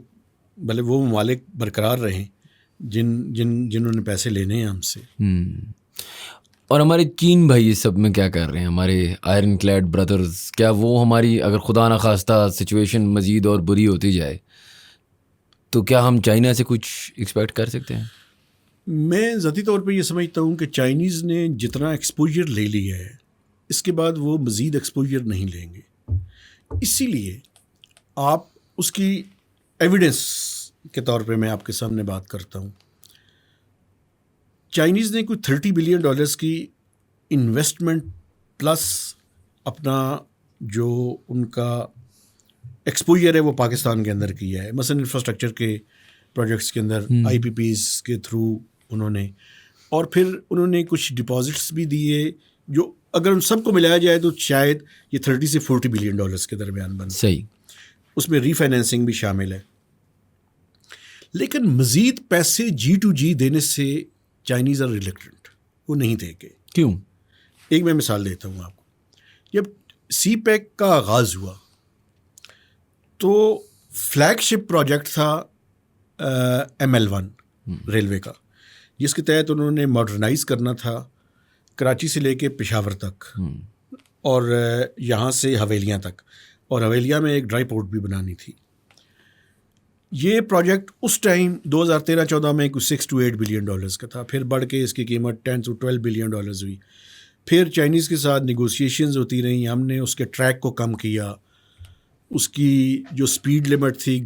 بھلے وہ ممالک برقرار رہیں جنہوں نے پیسے لینے ہیں ہم سے. اور ہمارے چین بھائی اس سب میں کیا کر رہے ہیں, ہمارے آئرن کلیڈ برادرز, کیا وہ ہماری اگر خدا نخواستہ سچویشن مزید اور بری ہوتی جائے تو کیا ہم چائنا سے کچھ ایکسپیکٹ کر سکتے ہیں؟ میں ذاتی طور پہ یہ سمجھتا ہوں کہ چائنیز نے جتنا ایکسپوجر لے لیا ہے اس کے بعد وہ مزید ایکسپوجر نہیں لیں گے. اسی لیے آپ اس کی ایویڈنس کے طور پہ میں آپ کے سامنے بات کرتا ہوں. چائنیز نے کوئی $30 بلین کی انویسٹمنٹ پلس اپنا جو ان کا ایکسپوجر ہے وہ پاکستان کے اندر کیا ہے. مثلا انفراسٹرکچر کے پروجیکٹس کے اندر آئی پی پیز کے تھرو انہوں نے, اور پھر انہوں نے کچھ ڈپازٹس بھی دیے جو اگر ان سب کو ملایا جائے تو شاید یہ $30 سے $40 بلین کے درمیان بن. صحیح. اس میں ری فائنینسنگ بھی شامل ہے. لیکن مزید پیسے G2G دینے سے چائنیز آر ریلیکٹنٹ, وہ نہیں دے گے. کیوں؟ ایک میں مثال دیتا ہوں آپ کو. جب سی پیک کا آغاز ہوا تو فلیگ شپ پروجیکٹ تھا ML1 ریلوے کا, جس کے تحت انہوں نے ماڈرنائز کرنا تھا کراچی سے لے کے پشاور تک اور یہاں سے حویلیاں تک, اور حویلیاں میں ایک ڈرائی پورٹ بھی بنانی تھی. یہ پروجیکٹ اس ٹائم 2013-14 میں کوئی $6 to $8 بلین کا تھا. پھر بڑھ کے اس کی قیمت $10 to $12 بلین ہوئی. پھر چائنیز کے ساتھ نیگوسیشنز ہوتی رہیں, ہم نے اس کے ٹریک کو کم کیا, اس کی جو سپیڈ لمٹ تھی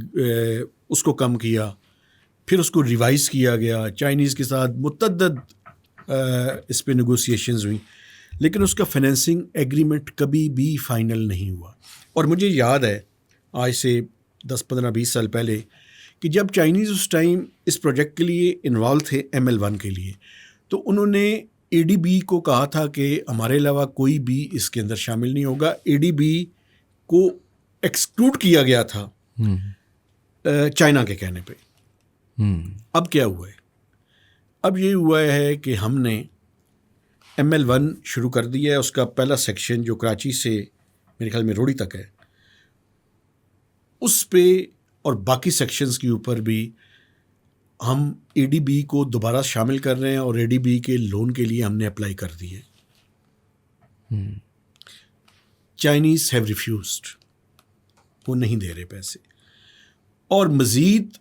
اس کو کم کیا, پھر اس کو ریوائز کیا گیا. چائنیز کے ساتھ متعدد اس پہ نیگوسیشنز ہوئیں, لیکن اس کا فائنینسنگ ایگریمنٹ کبھی بھی فائنل نہیں ہوا. اور مجھے یاد ہے آج سے 10-15-20 سال پہلے کہ جب چائنیز اس ٹائم اس پروجیکٹ کے لیے انوالو تھے ML1 کے لیے, تو انہوں نے ADB کو کہا تھا کہ ہمارے علاوہ کوئی بھی اس کے اندر شامل نہیں ہوگا. ADB کو ایکسکلوڈ کیا گیا تھا چائنا کے کہنے پہ. اب کیا ہوا ہے؟ اب یہ ہوا ہے کہ ہم نے ML1 شروع کر دیا ہے. اس کا پہلا سیکشن جو کراچی سے میرے خیال میں روڑی تک ہے, اس پہ اور باقی سیکشنز کے اوپر بھی ہم ADB کو دوبارہ شامل کر رہے ہیں, اور ADB کے لون کے لیے ہم نے اپلائی کر دی ہے. چائنیز ہیو ریفیوزڈ, وہ نہیں دے رہے پیسے. اور مزید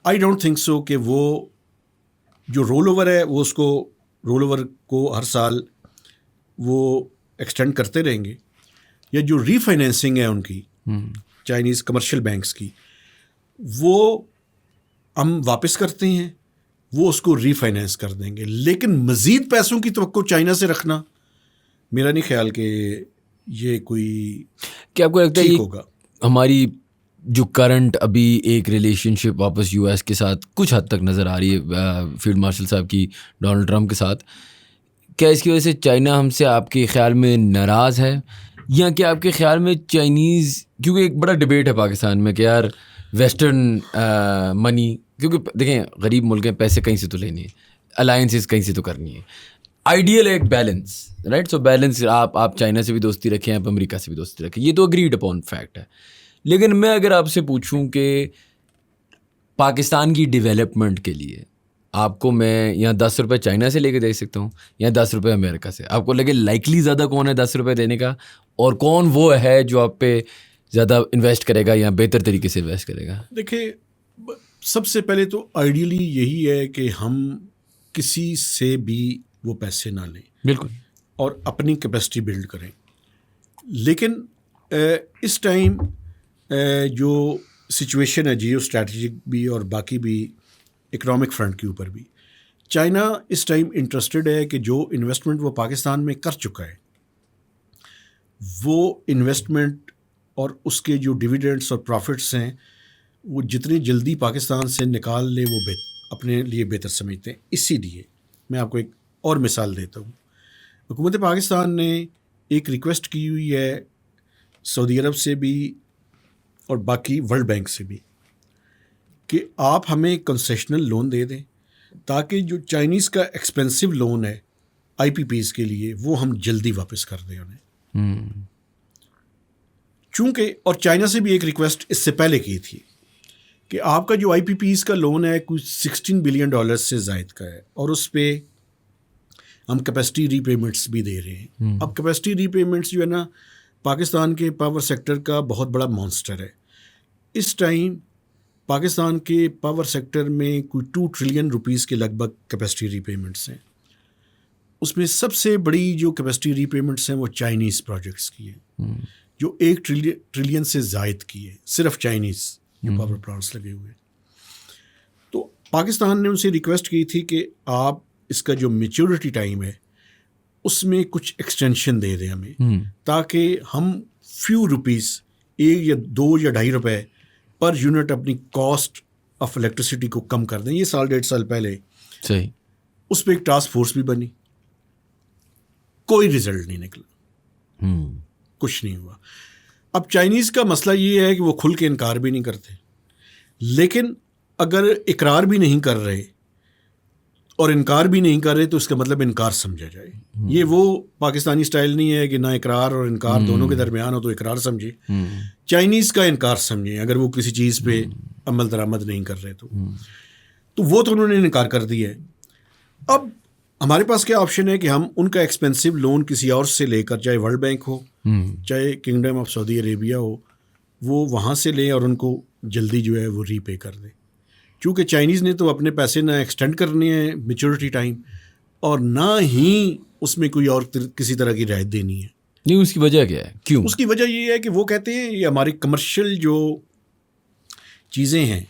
آئی ڈونٹ تھنک سو کہ وہ جو رول اوور ہے وہ اس کو رول اوور کو ہر سال وہ ایکسٹینڈ کرتے رہیں گے, یا جو ری فائنینسنگ ہے ان کی چائنیز کمرشل بینکس کی, وہ ہم واپس کرتے ہیں, وہ اس کو ری فائنینس کر دیں گے. لیکن مزید پیسوں کی توقع چائنا سے رکھنا میرا نہیں خیال کہ یہ کوئی کیا آپ کو لگتا ہے ہوگا. ہماری جو کرنٹ ابھی ایک ریلیشن شپ واپس US کے ساتھ کچھ حد تک نظر آ رہی ہے فیلڈ مارشل صاحب کی ڈونلڈ ٹرمپ کے ساتھ, کیا اس کی وجہ سے چائنا ہم سے آپ کے خیال میں ناراض ہے, یا کہ آپ کے خیال میں چائنیز, کیونکہ ایک بڑا ڈبیٹ ہے پاکستان میں کہ یار ویسٹرن منی, کیونکہ دیکھیں غریب ملک ہیں, پیسے کہیں سے تو لینے ہیں, الائنسز کہیں سے تو کرنی ہے, آئیڈیل ہے ایک بیلنس, رائٹ. سو بیلنس, آپ چائنا سے بھی دوستی رکھیں, آپ امریکہ سے بھی دوستی رکھیں, یہ تو اگریڈ اپون فیکٹ ہے. لیکن میں اگر آپ سے پوچھوں کہ پاکستان کی ڈیولپمنٹ کے لیے آپ کو میں یہاں $10 چائنا سے لے کے دے سکتا ہوں یا $10 امریکہ سے, آپ کو لگے لائکلی زیادہ کون ہے $10 دینے کا, اور کون وہ ہے جو آپ پہ زیادہ انویسٹ کرے گا یا بہتر طریقے سے انویسٹ کرے گا؟ دیکھیں, سب سے پہلے تو آئیڈیلی یہی ہے کہ ہم کسی سے بھی وہ پیسے نہ لیں, بالکل, اور اپنی کیپیسٹی بلڈ کریں. لیکن اس ٹائم جو سچویشن ہے جیو اسٹریٹجک بھی اور باقی بھی اکنامک فرنٹ کے اوپر بھی, چائنا اس ٹائم انٹرسٹڈ ہے کہ جو انویسٹمنٹ وہ پاکستان میں کر چکا ہے وہ انویسٹمنٹ اور اس کے جو ڈویڈنڈس اور پروفٹس ہیں وہ جتنی جلدی پاکستان سے نکال لے وہ اپنے لیے بہتر سمجھتے ہیں. اسی لیے میں آپ کو ایک اور مثال دیتا ہوں. حکومت پاکستان نے ایک ریکویسٹ کی ہوئی ہے سعودی عرب سے بھی اور باقی ورلڈ بینک سے بھی کہ آپ ہمیں کنسیشنل لون دے دیں تاکہ جو چائنیز کا ایکسپینسو لون ہے آئی پی پیز کے لیے وہ ہم جلدی واپس کر دیں انہیں. چونکہ اور چائنا سے بھی ایک ریکویسٹ اس سے پہلے کی تھی کہ آپ کا جو آئی پی پیز کا لون ہے کچھ $16 بلین سے زائد کا ہے اور اس پہ ہم کیپیسٹی ری پیمنٹس بھی دے رہے ہیں. اب کیپیسٹی ری پیمنٹس جو ہے نا پاکستان کے پاور سیکٹر کا بہت بڑا مانسٹر ہے. اس ٹائم پاکستان کے پاور سیکٹر میں کوئی 2 ٹریلین روپیز کے لگ بھگ کیپیسٹی ری پیمنٹس ہیں. اس میں سب سے بڑی جو کیپیسٹی ری پیمنٹس ہیں وہ چائنیز پروجیکٹس کی ہیں جو 1 ٹریلین سے زائد کی ہے, صرف چائنیز جو پاور پلانٹس لگے ہوئے. تو پاکستان نے ان سے ریکویسٹ کی تھی کہ آپ اس کا جو میچورٹی ٹائم ہے اس میں کچھ ایکسٹینشن دے دیں ہمیں تاکہ ہم فیو روپیز 1 یا 2 یا 2.5 روپے پر یونٹ اپنی کاسٹ آف الیکٹریسٹی کو کم کر دیں. یہ 1.5 سال پہلے صحیح اس پہ ایک ٹاسک فورس بھی بنی, کوئی رزلٹ نہیں نکلا, کچھ نہیں ہوا. اب چائنیز کا مسئلہ یہ ہے کہ وہ کھل کے انکار بھی نہیں کرتے, لیکن اگر اقرار بھی نہیں کر رہے اور انکار بھی نہیں کر رہے تو اس کا مطلب انکار سمجھا جائے. یہ وہ پاکستانی سٹائل نہیں ہے کہ نہ اقرار اور انکار دونوں کے درمیان ہو تو اقرار سمجھے, چائنیز کا انکار سمجھیں اگر وہ کسی چیز پہ عمل درآمد نہیں کر رہے تو وہ تو انہوں نے انکار کر دیا ہے. اب ہمارے پاس کیا آپشن ہے کہ ہم ان کا ایکسپینسو لون کسی اور سے لے کر, چاہے ورلڈ بینک ہو چاہے کنگڈم آف سعودی عربیہ ہو, وہ وہاں سے لیں اور ان کو جلدی جو ہے وہ ری پے کر دیں. چونکہ چائنیز نے تو اپنے پیسے نہ ایکسٹینڈ کرنے ہیں میچورٹی ٹائم اور نہ ہی اس میں کوئی اور کسی طرح کی رعایت دینی ہے. نہیں, اس کی وجہ کیا ہے, کیوں؟ اس کی وجہ یہ ہے کہ وہ کہتے ہیں یہ ہماری کمرشل جو چیزیں ہیں,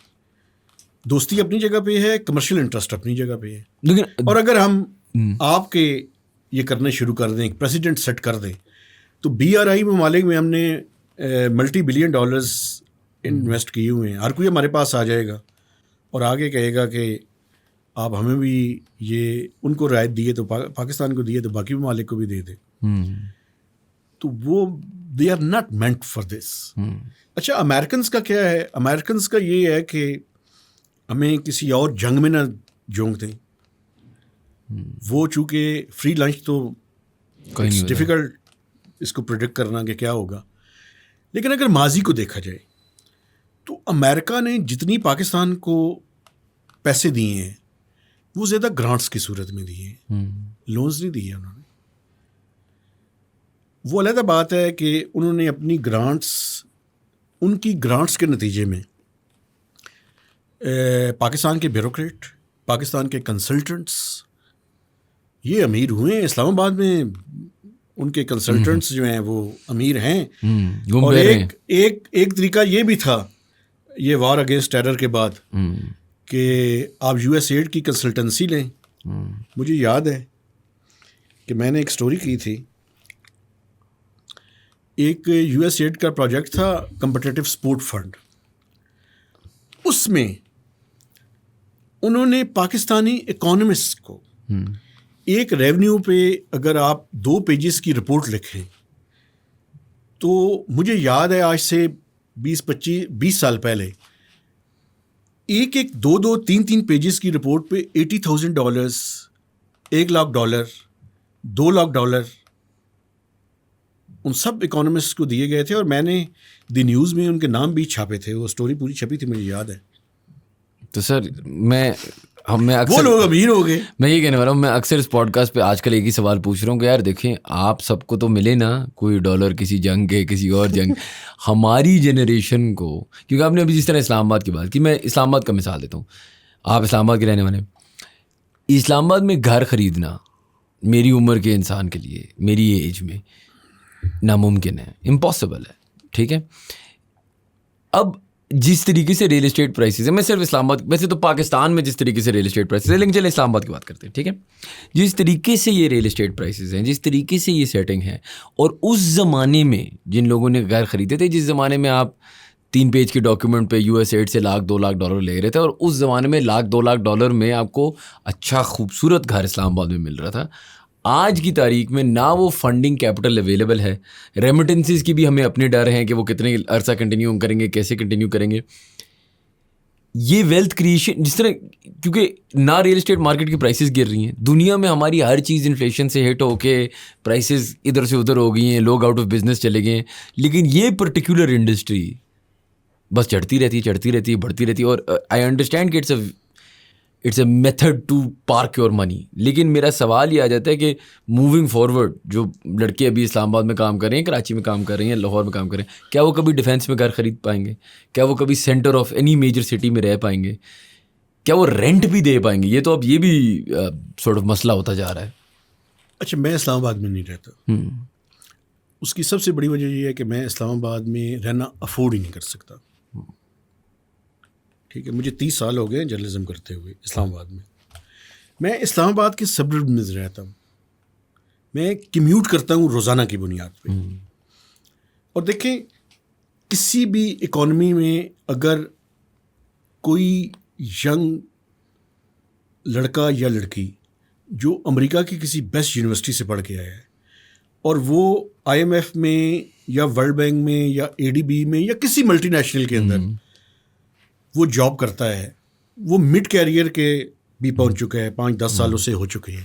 دوستی اپنی جگہ پہ ہے, کمرشل انٹرسٹ اپنی جگہ پہ ہے. لیکن اور اگر ہم آپ کے یہ کرنے شروع کر دیں, پریسیڈنٹ سیٹ کر دیں, تو بی آر آئی ممالک میں ہم نے $multi billion انویسٹ کیے ہوئے ہیں. ہر کوئی ہمارے پاس آ جائے گا اور آگے کہے گا کہ آپ ہمیں بھی یہ ان کو رعایت دیے تو پاکستان کو دیے تو باقی ممالک کو بھی دے دیں. تو وہ they are not meant for this. اچھا, امیریکنس کا کیا ہے؟ امیریکنس کا یہ ہے کہ ہمیں کسی اور جنگ میں نہ جھونک دیں. وہ چونکہ فری لنچ تو ڈیفیکلٹ اس کو پریڈکٹ کرنا کہ کیا ہوگا, لیکن اگر ماضی کو دیکھا جائے تو امریکہ نے جتنی پاکستان کو پیسے دیے ہیں وہ زیادہ گرانٹس کی صورت میں دیے ہیں, لونز نہیں دیے انہوں نے. وہ علیحدہ بات ہے کہ انہوں نے اپنی گرانٹس, ان کی گرانٹس کے نتیجے میں پاکستان کے بیوروکریٹ, پاکستان کے کنسلٹنٹس یہ امیر ہوئے ہیں. اسلام آباد میں ان کے کنسلٹنٹس جو ہیں وہ امیر ہیں. اور ایک طریقہ یہ بھی تھا یہ وار اگینسٹ ٹیرر کے بعد کہ آپ یو ایس ایڈ کی کنسلٹنسی لیں. مجھے یاد ہے کہ میں نے ایک سٹوری کی تھی, ایک یو ایس ایڈ کا پروجیکٹ تھا کمپٹیٹیو سپورٹ فنڈ. اس میں انہوں نے پاکستانی اکانومسٹ کو ایک ریونیو پہ اگر آپ 2 پیجز کی رپورٹ لکھیں تو مجھے یاد ہے آج سے 20 سال پہلے ایک 2 3 پیجز کی رپورٹ پہ $80,000 $1 لاکھ $2 لاکھ ان سب اکانومسٹ کو دیے گئے تھے. اور میں نے دی نیوز میں ان کے نام بھی چھاپے تھے, وہ سٹوری پوری چھپی تھی مجھے یاد ہے. تو سر میں وہ لوگ امیر ہو گئے. میں یہ کہنے والا ہوں, میں اکثر اس پوڈ کاسٹ پہ آج کل ایک ہی سوال پوچھ رہا ہوں کہ یار دیکھیں آپ سب کو تو ملے نا کوئی ڈالر کسی جنگ کے کسی اور جنگ, ہماری جنریشن کو, کیونکہ آپ نے ابھی جس طرح اسلام آباد کی بات کی, میں اسلام آباد کا مثال دیتا ہوں. آپ اسلام آباد کے رہنے والے, اسلام آباد میں گھر خریدنا میری عمر کے انسان کے لیے میری ایج میں ناممکن ہے, امپاسبل ہے. ٹھیک ہے, اب جس طریقے سے ریئل اسٹیٹ پرائسز ہیں, میں صرف اسلام آباد, ویسے تو پاکستان میں جس طریقے سے ریئل اسٹیٹ پرائسز ہیں, لیکن چلے اسلام آباد کی بات کرتے ہیں. ٹھیک ہے, جس طریقے سے یہ ریئل اسٹیٹ پرائسز ہیں, جس طریقے سے یہ سیٹنگ ہے, اور اس زمانے میں جن لوگوں نے گھر خریدے تھے, جس زمانے میں آپ 3 پیج کے ڈاکیومنٹ پہ USAID سے $1,00,000 لے رہے تھے, اور اس زمانے میں $1,02,00,000 میں آپ کو اچھا خوبصورت گھر اسلام آباد میں مل رہا تھا. آج کی تاریخ میں نہ وہ فنڈنگ کیپٹل اویلیبل ہے, ریمیٹنسز کی بھی ہمیں اپنے ڈر ہیں کہ وہ کتنے عرصہ کنٹینیو کریں گے, کیسے کنٹینیو کریں گے. یہ ویلتھ کریشن جس طرح, کیونکہ نہ ریئل اسٹیٹ مارکیٹ کی پرائسز گر رہی ہیں, دنیا میں ہماری ہر چیز انفلیشن سے ہٹ ہو کے پرائسز ادھر سے ادھر ہو گئی ہیں, لوگ آؤٹ آف بزنس چلے گئے ہیں, لیکن یہ پرٹیکولر انڈسٹری بس چڑھتی رہتی ہے, بڑھتی رہتی ہے. اور آئی انڈرسٹینڈ کہ it's a method to park your money, لیکن میرا سوال یہ آ جاتا ہے کہ موونگ فارورڈ جو لڑکے ابھی اسلام آباد میں کام کر رہے ہیں, کراچی میں کام کر رہے ہیں, لاہور میں کام کر رہے ہیں, کیا وہ کبھی ڈیفینس میں گھر خرید پائیں گے؟ کیا وہ کبھی center of any major city میں رہ پائیں گے؟ کیا وہ رینٹ بھی دے پائیں گے؟ یہ تو اب یہ بھی سورٹ آف مسئلہ ہوتا جا رہا ہے. اچھا, میں اسلام آباد میں نہیں رہتا. اس کی سب سے بڑی وجہ یہ ہے کہ میں اسلام آباد میں رہنا افورڈ ہی نہیں کر سکتا. ٹھیک ہے, مجھے 30 سال ہو گئے جرنلزم کرتے ہوئے اسلام آباد میں. میں اسلام آباد کے سبرب میں رہتا ہوں, میں کمیوٹ کرتا ہوں روزانہ کی بنیاد پہ. اور دیکھیں, کسی بھی اکانومی میں اگر کوئی ینگ لڑکا یا لڑکی جو امریکہ کی کسی بیسٹ یونیورسٹی سے پڑھ کے آیا ہے اور وہ IMF میں یا ورلڈ بینک میں یا ADB میں یا کسی ملٹی نیشنل کے اندر وہ جاب کرتا ہے, وہ مڈ کیریئر کے بھی پہنچ چکا ہے, 5-10 سالوں سے ہو چکے ہیں,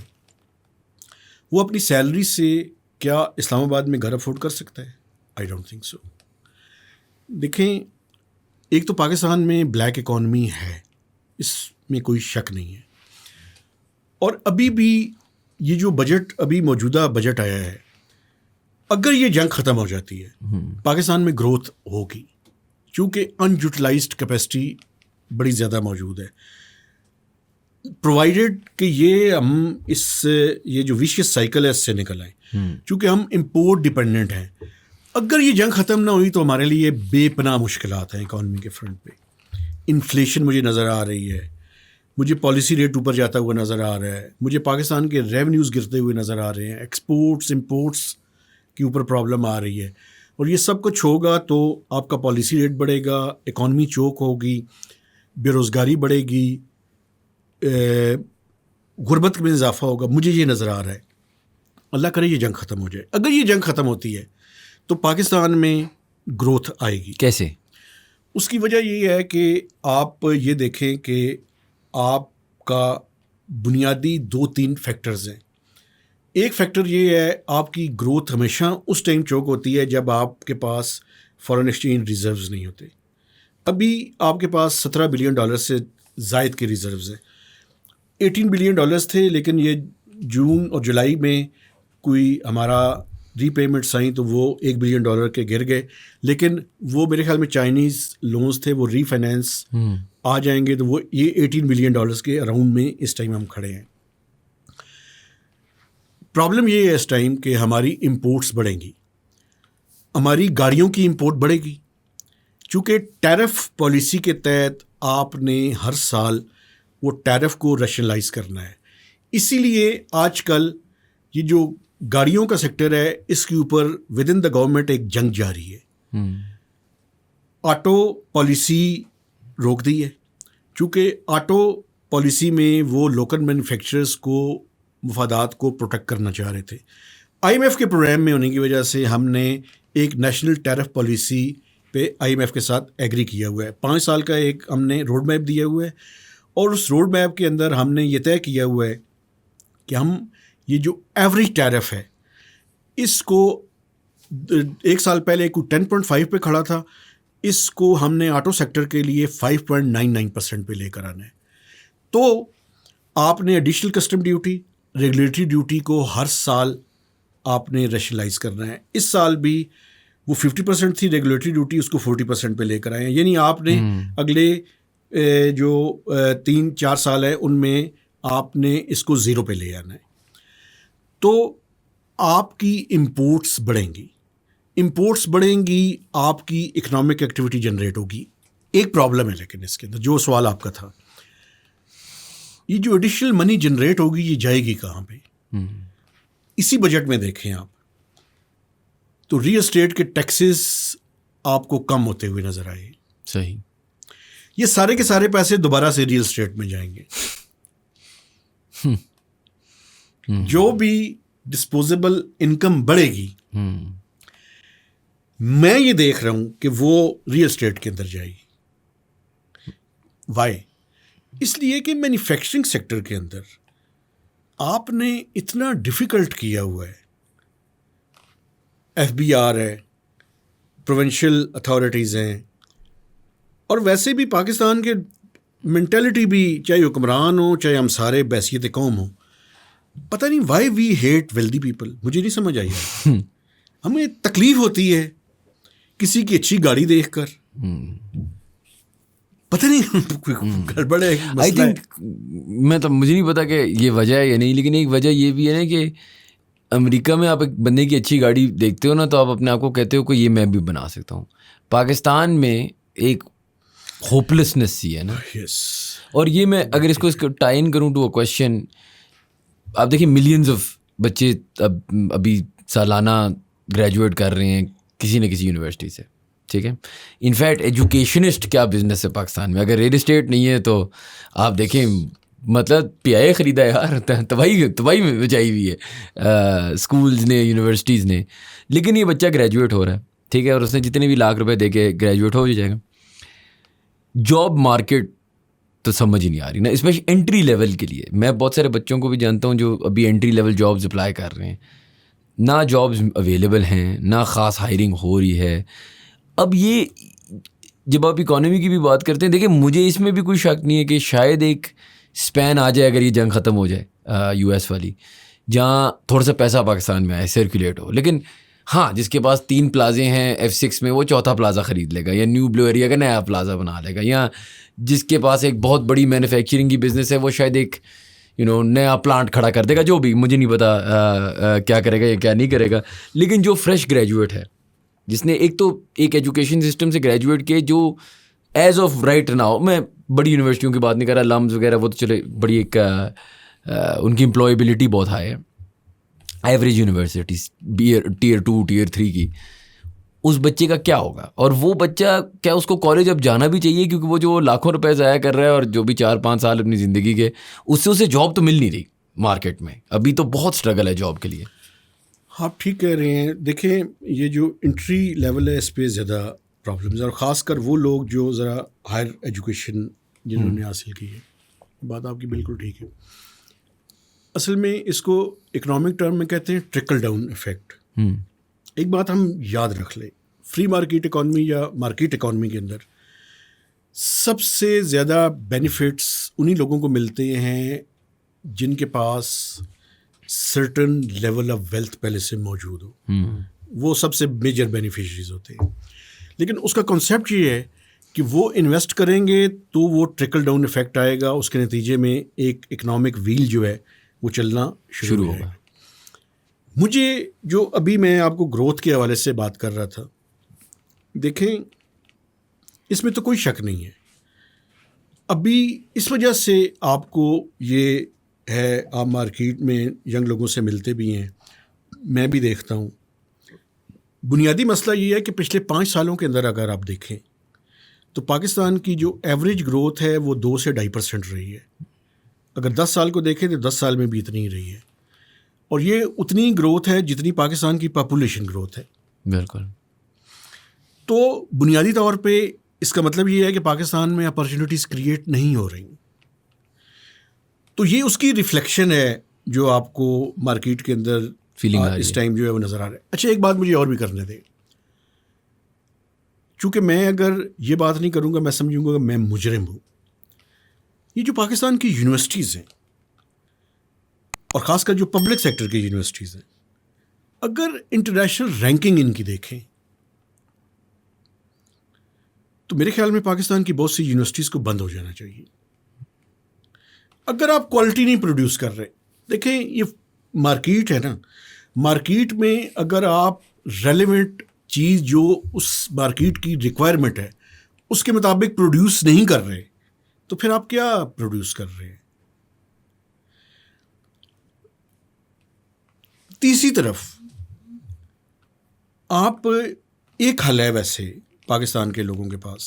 وہ اپنی سیلری سے کیا اسلام آباد میں گھر افورڈ کر سکتا ہے؟ I don't think so. دیکھیں, ایک تو پاکستان میں بلیک اکانومی ہے, اس میں کوئی شک نہیں ہے, اور ابھی بھی یہ جو بجٹ ابھی موجودہ بجٹ آیا ہے, اگر یہ جنگ ختم ہو جاتی ہے پاکستان میں گروتھ ہوگی, چونکہ ان یوٹیلائزڈ کیپیسٹی بڑی زیادہ موجود ہے, پرووائڈیڈ کہ یہ جو ویشیس سائیکل ہے اس سے نکل آئیں, چونکہ ہم امپورٹ ڈپینڈنٹ ہیں. اگر یہ جنگ ختم نہ ہوئی تو ہمارے لیے بے پناہ مشکلات ہیں اکانومی کے فرنٹ پہ. انفلیشن مجھے نظر آ رہی ہے, مجھے پالیسی ریٹ اوپر جاتا ہوا نظر آ رہا ہے, مجھے پاکستان کے ریونیوز گرتے ہوئے نظر آ رہے ہیں, ایکسپورٹس امپورٹس کے اوپر پرابلم آ رہی ہے. اور یہ سب کچھ ہوگا تو آپ کا پالیسی ریٹ بڑھے گا, اکانومی چوک ہوگی, بے روزگاری بڑھے گی, غربت میں اضافہ ہوگا. مجھے یہ نظر آ رہا ہے. اللہ کرے یہ جنگ ختم ہو جائے. اگر یہ جنگ ختم ہوتی ہے تو پاکستان میں گروتھ آئے گی. کیسے؟ اس کی وجہ یہ ہے کہ آپ یہ دیکھیں کہ آپ کا بنیادی 2-3 فیکٹرز ہیں. ایک فیکٹر یہ ہے, آپ کی گروتھ ہمیشہ اس ٹائم چوک ہوتی ہے جب آپ کے پاس فارن ایکسچینج ریزروز نہیں ہوتے. ابھی آپ کے پاس $17 بلین سے زائد کے ریزروز ہیں. $18 بلین تھے, لیکن یہ جون اور جولائی میں کوئی ہمارا ری پیمنٹس آئیں تو وہ $1 بلین کے گر گئے. لیکن وہ میرے خیال میں چائنیز لونز تھے, وہ ری فائنینس آ جائیں گے تو وہ یہ $18 بلین کے اراؤنڈ میں اس ٹائم ہم کھڑے ہیں. پرابلم یہ ہے اس ٹائم کہ ہماری امپورٹس بڑھیں گی, ہماری گاڑیوں کی امپورٹ بڑھے گی, چونکہ ٹیرف پالیسی کے تحت آپ نے ہر سال وہ ٹیرف کو ریشنلائز کرنا ہے. اسی لیے آج کل یہ جو گاڑیوں کا سیکٹر ہے اس کے اوپر ود ان دا گورنمنٹ ایک جنگ جاری ہے. آٹو پالیسی روک دی ہے, چونکہ آٹو پالیسی میں وہ لوکل مینوفیکچررز کو مفادات کو پروٹیکٹ کرنا چاہ رہے تھے. IMF کے پروگرام میں ہونے کی وجہ سے ہم نے ایک نیشنل ٹیرف پالیسی پہ IMF کے ساتھ ایگری کیا ہوا ہے. 5 سال کا ایک ہم نے روڈ میپ دیا ہوا ہے, اور اس روڈ میپ کے اندر ہم نے یہ طے کیا ہوا ہے کہ ہم یہ جو ایوریج ٹیرف ہے اس کو 1 سال پہلے کوئی 10.5 پہ کھڑا تھا, اس کو ہم نے آٹو سیکٹر کے لیے 5.99% پہ لے کر آنا ہے. تو آپ نے additional custom duty, regulatory duty کو ہر سال آپ نے ریشنلائز کرنا ہے. اس سال بھی وہ 50% تھی ریگولیٹری ڈیوٹی, اس کو 40% پہ لے کر آئے ہیں. یعنی آپ نے اگلے جو 3-4 سال ہے ان میں آپ نے اس کو 0 پہ لے آنا ہے. تو آپ کی امپورٹس بڑھیں گی, امپورٹس بڑھیں گی, آپ کی اکنامک ایکٹیویٹی جنریٹ ہوگی. ایک پرابلم ہے لیکن اس کے اندر, جو سوال آپ کا تھا, یہ جو ایڈیشنل منی جنریٹ ہوگی یہ جائے گی کہاں پہ؟ اسی بجٹ میں دیکھیں آپ تو ریل اسٹیٹ کے ٹیکسز آپ کو کم ہوتے ہوئے نظر آئے. صحیح. یہ سارے کے سارے پیسے دوبارہ سے ریئل اسٹیٹ میں جائیں گے. جو بھی ڈسپوزیبل انکم بڑھے گی میں یہ دیکھ رہا ہوں کہ وہ ریئل اسٹیٹ کے اندر جائے گی. وائی؟ اس لیے کہ مینوفیکچرنگ سیکٹر کے اندر آپ نے اتنا ڈیفیکلٹ کیا ہوا ہے. ایف بی آر ہے, پروونشل اتھارٹیز ہیں, اور ویسے بھی پاکستان کے مینٹلٹی بھی, چاہے حکمران ہوں چاہے ہم سارے بحیثیت قوم ہوں, پتہ نہیں why we hate wealthy people. مجھے نہیں سمجھ آئی ہے. ہمیں تکلیف ہوتی ہے کسی کی اچھی گاڑی دیکھ کر, پتہ نہیں گڑبڑ ہے. آئی تھنک مجھے نہیں پتا کہ یہ وجہ ہے یا نہیں, لیکن ایک وجہ یہ بھی ہے نا کہ امریکہ میں آپ ایک بندے کی اچھی گاڑی دیکھتے ہو نا تو آپ اپنے آپ کو کہتے ہو کہ یہ میں بھی بنا سکتا ہوں. پاکستان میں ایک ہوپلیسنس سی ہے نا. اور یہ میں اگر اس کو ٹائن کروں ٹو اے کویشچن, آپ دیکھیں ملینز آف بچے ابھی سالانہ گریجویٹ کر رہے ہیں کسی نہ کسی یونیورسٹی سے, ٹھیک ہے. انفیکٹ ایجوکیشنسٹ کیا بزنس ہے پاکستان میں. اگر ریئل اسٹیٹ نہیں ہے تو آپ دیکھیں مطلب پی آئی اے خریدا ہے یار, تباہی میں بچائی ہوئی ہے اسکولز نے, یونیورسٹیز نے. لیکن یہ بچہ گریجویٹ ہو رہا ہے, ٹھیک ہے, اور اس نے جتنے بھی لاکھ روپے دے کے گریجویٹ ہو جائے گا. جاب مارکیٹ تو سمجھ ہی نہیں آ رہی نا, اسپیشلی انٹری لیول کے لیے. میں بہت سارے بچوں کو بھی جانتا ہوں جو ابھی انٹری لیول جابز اپلائی کر رہے ہیں, نہ جابز اویلیبل ہیں, نہ خاص ہائرنگ ہو رہی ہے. اب یہ جب آپ اکانومی کی بھی بات کرتے ہیں, دیکھیں مجھے اس میں بھی کوئی شک نہیں ہے کہ شاید ایک اسپین آ جائے اگر یہ جنگ ختم ہو جائے یو ایس والی, جہاں تھوڑا سا پیسہ پاکستان میں آئے, سرکولیٹ ہو. لیکن ہاں, جس کے پاس 3 پلازے ہیں F6 میں وہ 4تھا پلازا خرید لے گا, یا نیو بلو ایریا کا نیا پلازا بنا لے گا, یا جس کے پاس ایک بہت بڑی مینوفیکچرنگ کی بزنس ہے وہ شاید ایک نیا پلانٹ کھڑا کر دے گا. جو بھی مجھے نہیں پتا کیا کرے گا یا کیا نہیں کرے گا. لیکن جو فریش گریجویٹ ہے, جس نے ایک ایجوکیشن سسٹم سے گریجویٹ کیے, جو ایز آف رائٹ ناؤ, میں بڑی یونیورسٹیوں کی بات نہیں کر رہا, لمز وغیرہ وہ تو چلے بڑی ایک ان کی امپلائیبلٹی بہت ہائی ہے, ایوریج یونیورسٹیز ٹیئر 2 ٹیئر 3 کی. اس بچے کا کیا ہوگا؟ اور وہ بچہ کیا اس کو کالج اب جانا بھی چاہیے؟ کیونکہ وہ جو لاکھوں روپے ضائع کر رہا ہے اور جو بھی 4-5 سال اپنی زندگی کے, اس سے اسے جاب تو مل نہیں رہی مارکیٹ میں. ابھی تو بہت اسٹرگل ہے جاب کے لیے. آپ ٹھیک کہہ رہے ہیں. دیکھیں یہ جو انٹری لیول ہے اس پہ زیادہ پرابلمز, اور خاص کر وہ لوگ جو ذرا ہائر ایجوکیشن جنہوں نے حاصل کی ہے. بات آپ کی بالکل ٹھیک ہے. اصل میں اس کو اکنامک ٹرم میں کہتے ہیں ٹرکل ڈاؤن ایفیکٹ. ایک بات ہم یاد رکھ لیں, فری مارکیٹ اکانومی یا مارکیٹ اکانومی کے اندر سب سے زیادہ بینیفٹس انہی لوگوں کو ملتے ہیں جن کے پاس سرٹن لیول آف ویلتھ پہلے سے موجود ہو. وہ سب سے میجر بینیفیشریز ہوتے ہیں. لیکن اس کا کنسیپٹ یہ ہے کہ وہ انویسٹ کریں گے تو وہ ٹرکل ڈاؤن ایفیکٹ آئے گا, اس کے نتیجے میں ایک اکنامک ویل جو ہے وہ چلنا شروع ہوگا. مجھے جو ابھی میں آپ کو گروتھ کے حوالے سے بات کر رہا تھا, دیکھیں اس میں تو کوئی شک نہیں ہے. ابھی اس وجہ سے آپ کو یہ ہے, آپ مارکیٹ میں ینگ لوگوں سے ملتے بھی ہیں, میں بھی دیکھتا ہوں. بنیادی مسئلہ یہ ہے کہ پچھلے 5 سالوں کے اندر اگر آپ دیکھیں تو پاکستان کی جو ایوریج گروتھ ہے وہ 2 سے 2.5% رہی ہے. اگر 10 سال کو دیکھیں تو 10 سال میں بھی اتنی ہی رہی ہے, اور یہ اتنی گروتھ ہے جتنی پاکستان کی پاپولیشن گروتھ ہے. بالکل. تو بنیادی طور پہ اس کا مطلب یہ ہے کہ پاکستان میں اپرچونیٹیز کریٹ نہیں ہو رہی. تو یہ اس کی ریفلیکشن ہے جو آپ کو مارکیٹ کے اندر اس ٹائم جو ہے وہ نظر آ رہا ہے. اچھا ایک بات مجھے اور بھی کرنے دیں, چونکہ میں اگر یہ بات نہیں کروں گا میں سمجھوں گا کہ میں مجرم ہوں. یہ جو پاکستان کی یونیورسٹیز ہیں اور خاص کر جو پبلک سیکٹر کی یونیورسٹیز ہیں, اگر انٹرنیشنل رینکنگ ان کی دیکھیں تو میرے خیال میں پاکستان کی بہت سی یونیورسٹیز کو بند ہو جانا چاہیے. اگر آپ کوالٹی نہیں پروڈیوس کر رہے, دیکھیں یہ مارکیٹ ہے نا, مارکیٹ میں اگر آپ ریلیونٹ چیز جو اس مارکیٹ کی ریکوائرمنٹ ہے اس کے مطابق پروڈیوس نہیں کر رہے تو پھر آپ کیا پروڈیوس کر رہے ہیں. تیسری طرف آپ ایک حل ہے ویسے پاکستان کے لوگوں کے پاس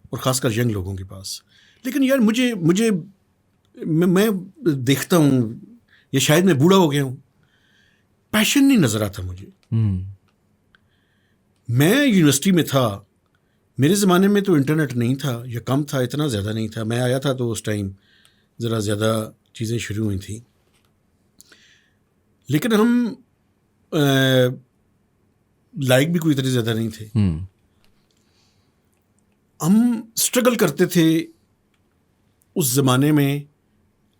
اور خاص کر ینگ لوگوں کے پاس. لیکن یار مجھے میں دیکھتا ہوں یا شاید میں بوڑھا ہو گیا ہوں, پیشن نہیں نظر آتا مجھے. میں یونیورسٹی میں تھا, میرے زمانے میں تو انٹرنیٹ نہیں تھا یا کم تھا, اتنا زیادہ نہیں تھا. میں آیا تھا تو اس ٹائم ذرا زیادہ چیزیں شروع ہوئی تھیں. لیکن ہم لائق بھی کوئی اتنے زیادہ نہیں تھے. ہم اسٹرگل کرتے تھے اس زمانے میں,